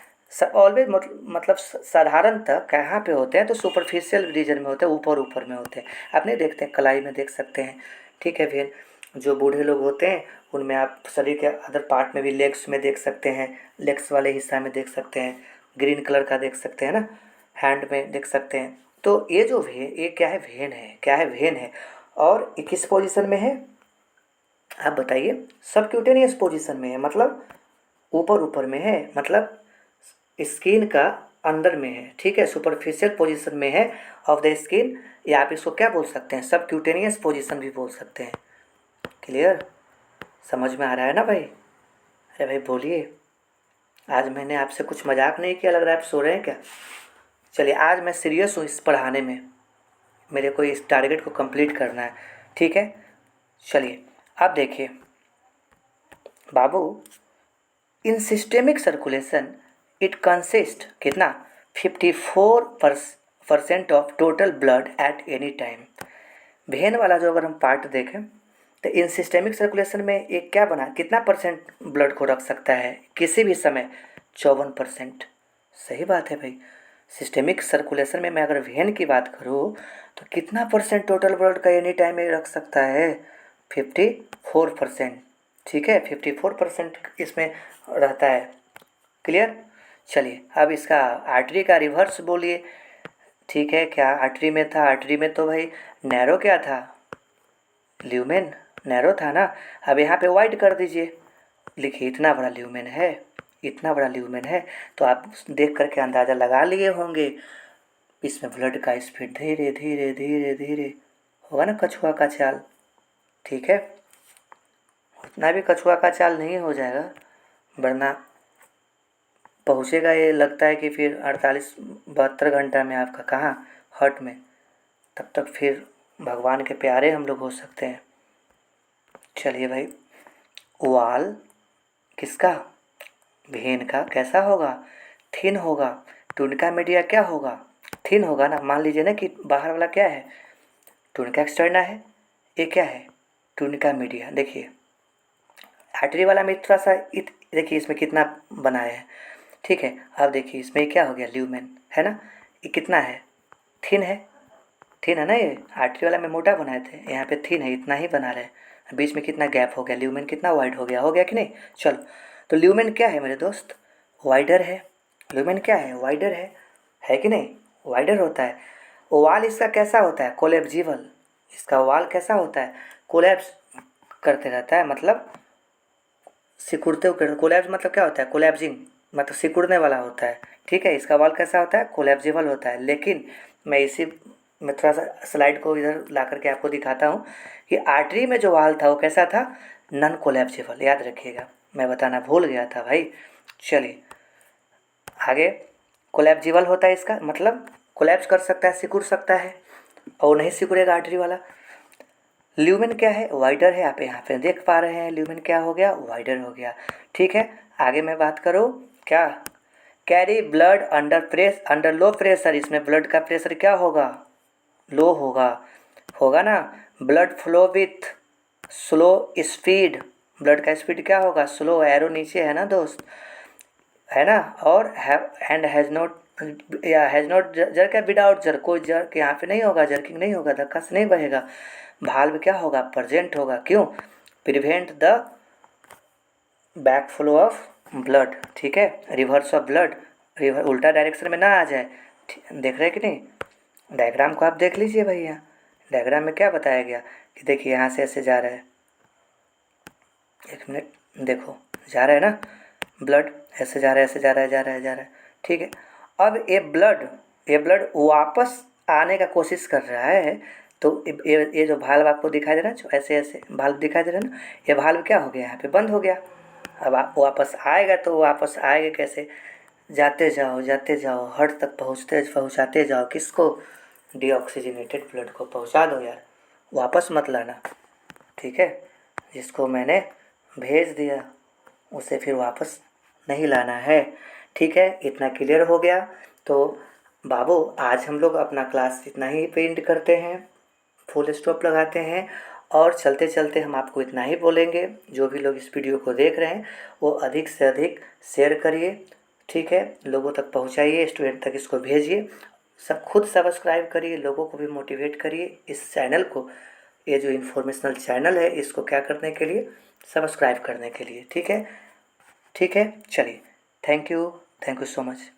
ऑलवेज मतलब साधारणतः कहाँ पे होते हैं, तो सुपरफिशियल रीजन में होते हैं, ऊपर ऊपर में होते हैं। आप नहीं देखते हैं, कलाई में देख सकते हैं, ठीक है। वेन जो बूढ़े लोग होते हैं उनमें आप शरीर के अदर पार्ट में भी, लेग्स में देख सकते हैं, लेग्स वाले हिस्सा में देख सकते हैं, ग्रीन कलर का देख सकते हैं ना, हैंड में देख सकते हैं। तो ये जो ये क्या है, वेन है, क्या है, वेन है। और ये किस पोजीशन में है आप बताइए, सबक्यूटेनियस पोजीशन में है, मतलब ऊपर ऊपर में है, मतलब स्किन का अंदर में है, ठीक है, सुपरफिशियल पोजीशन में है ऑफ द स्किन, या आप इसको क्या बोल सकते हैं, सबक्यूटेनियस पोजीशन भी बोल सकते हैं। क्लियर, समझ में आ रहा है ना भाई, अरे भाई बोलिए, आज मैंने आपसे कुछ मजाक नहीं किया, लग रहा है आप सो रहे हैं क्या। चलिए आज मैं सीरियस हूँ इस पढ़ाने में, मेरे को इस टारगेट को कंप्लीट करना है, ठीक है। चलिए अब देखिए बाबू, इन सिस्टेमिक सर्कुलेशन इट कंसिस्ट कितना, 54% of total blood at any time. When वाला जो अगर हम पार्ट देखें तो इन सिस्टेमिक सर्कुलेशन में एक क्या बना, कितना परसेंट ब्लड को रख सकता है किसी भी समय, 54%। सही बात है भाई, सिस्टेमिक सर्कुलेशन में मैं अगर वेन की बात करूँ तो कितना परसेंट टोटल ब्लड का एनी टाइम में रख सकता है, 54%। ठीक है, 54% इसमें रहता है। क्लियर? चलिए अब इसका आर्टरी का रिवर्स बोलिए। ठीक है, क्या आर्टरी में था? आर्टरी में तो भाई नैरो क्या था? ल्यूमेन नैरो था ना। अब यहाँ पे वाइड कर दीजिए, लिखिए इतना बड़ा ल्यूमेन है, इतना बड़ा ल्यूमेन है। तो आप देख करके अंदाज़ा लगा लिए होंगे, इसमें ब्लड का स्पीड धीरे धीरे धीरे धीरे होगा ना, कछुआ का चाल। ठीक है, उतना भी कछुआ का चाल नहीं हो जाएगा, वरना पहुँचेगा ये लगता है कि फिर 48-72 घंटा में आपका कहाँ, हर्ट में। तब तक फिर भगवान के प्यारे हम लोग हो सकते हैं। चलिए भाई, वाल किसका? भेन का कैसा होगा? थिन होगा। टुनका मीडिया क्या होगा? थिन होगा ना। मान लीजिए ना कि बाहर वाला क्या है? टुनका एक्सटर्ना है, ये क्या है? टुनका मीडिया। देखिए आर्टरी वाला में थोड़ा सा देखिए इसमें कितना बनाया है। ठीक है, अब देखिए इसमें क्या हो गया, ल्यूमेन है ना, ये कितना है? थिन है, थिन है ना। ये आर्टरी वाला में मोटा बनाए थे, यहाँ पे थिन है, इतना ही बना रहे हैं। बीच में कितना गैप हो गया, ल्यूमेन कितना वाइड हो गया कि नहीं? चलो, तो ल्यूमेन क्या है मेरे दोस्त? वाइडर है। ल्यूमेन क्या है? वाइडर है कि नहीं? वाइडर होता है। ओवाल इसका कैसा होता है? कोलेप्सिबल। इसका ओवाल कैसा होता है? कोलैप्स करते रहता है, मतलब सिकुड़ते हुए। कोलैप्स मतलब क्या होता है? कोलैप्सिंग, मतलब सिकुड़ने वाला होता है। ठीक है, इसका वाल कैसा होता है? कोलैप्सिबल होता है। लेकिन मैं थोड़ा सा स्लाइड को इधर ला करके आपको दिखाता हूँ कि आर्टरी में जो वाल था वो कैसा था? Non collapsible. याद रखिएगा, मैं बताना भूल गया था भाई। चलिए आगे, कोलैप्सिबल होता है इसका मतलब कोलैप्स कर सकता है, सिकुड़ सकता है, और नहीं सिकुड़ेगा आर्टरी वाला। ल्यूमेन क्या है? वाइडर है। आप यहाँ पे देख पा रहे हैं ल्यूमेन क्या हो गया? वाइडर हो गया। ठीक है, आगे मैं बात करूँ क्या? Carry blood under low pressure. इसमें ब्लड का प्रेशर क्या होगा? लो होगा ना। Blood flow with slow speed. Blood का स्पीड क्या होगा? स्लो। एरो नीचे है ना दोस्त, है ना। और एंड हैज़ नॉट जर्क है, विदाउट जर्क। कोई जर्क यहाँ पे नहीं होगा, जर्किंग नहीं होगा, धक्का से नहीं बहेगा। भाल्व क्या होगा? प्रेजेंट होगा। क्यों? Prevent the back flow of blood. ठीक है, रिवर्स ऑफ ब्लड, उल्टा डायरेक्शन में ना आ जाए। देख रहे हैं कि नहीं? डायग्राम को आप देख लीजिए भैया। डायग्राम में क्या बताया गया कि देखिए यहाँ से ऐसे जा रहा है, एक मिनट देखो, जा रहा है ना ब्लड, ऐसे जा रहा है, ऐसे जा रहा है, जा रहा है, जा रहा है। ठीक है, अब ये ब्लड वापस आने का कोशिश कर रहा है। तो ये जो भाल्व आपको दिखाई दे रहा है, जो ऐसे ऐसे भाल्व दिखाई दे रहा है ना, ये भाल्व क्या हो गया? यहाँ पे बंद हो गया। अब आप वापस आएगा तो वापस आएगा कैसे? जाते जाओ, हर्ट तक पहुँचाते जाओ। किसको? डीऑक्सीजनेटेड ब्लड को पहुँचा दो यार, वापस मत लाना। ठीक है, जिसको मैंने भेज दिया उसे फिर वापस नहीं लाना है। ठीक है, इतना क्लियर हो गया। तो बाबू आज हम लोग अपना क्लास इतना ही पेंट करते हैं, फुल स्टॉप लगाते हैं। और चलते चलते हम आपको इतना ही बोलेंगे, जो भी लोग इस वीडियो को देख रहे हैं वो अधिक से अधिक शेयर करिए। ठीक है, लोगों तक पहुंचाइए, स्टूडेंट तक इसको भेजिए। सब खुद सब्सक्राइब करिए, लोगों को भी मोटिवेट करिए इस चैनल को, ये जो इन्फॉर्मेशनल चैनल है इसको क्या करने के लिए? सब्सक्राइब करने के लिए। ठीक है, ठीक है, चलिए, थैंक यू सो मच।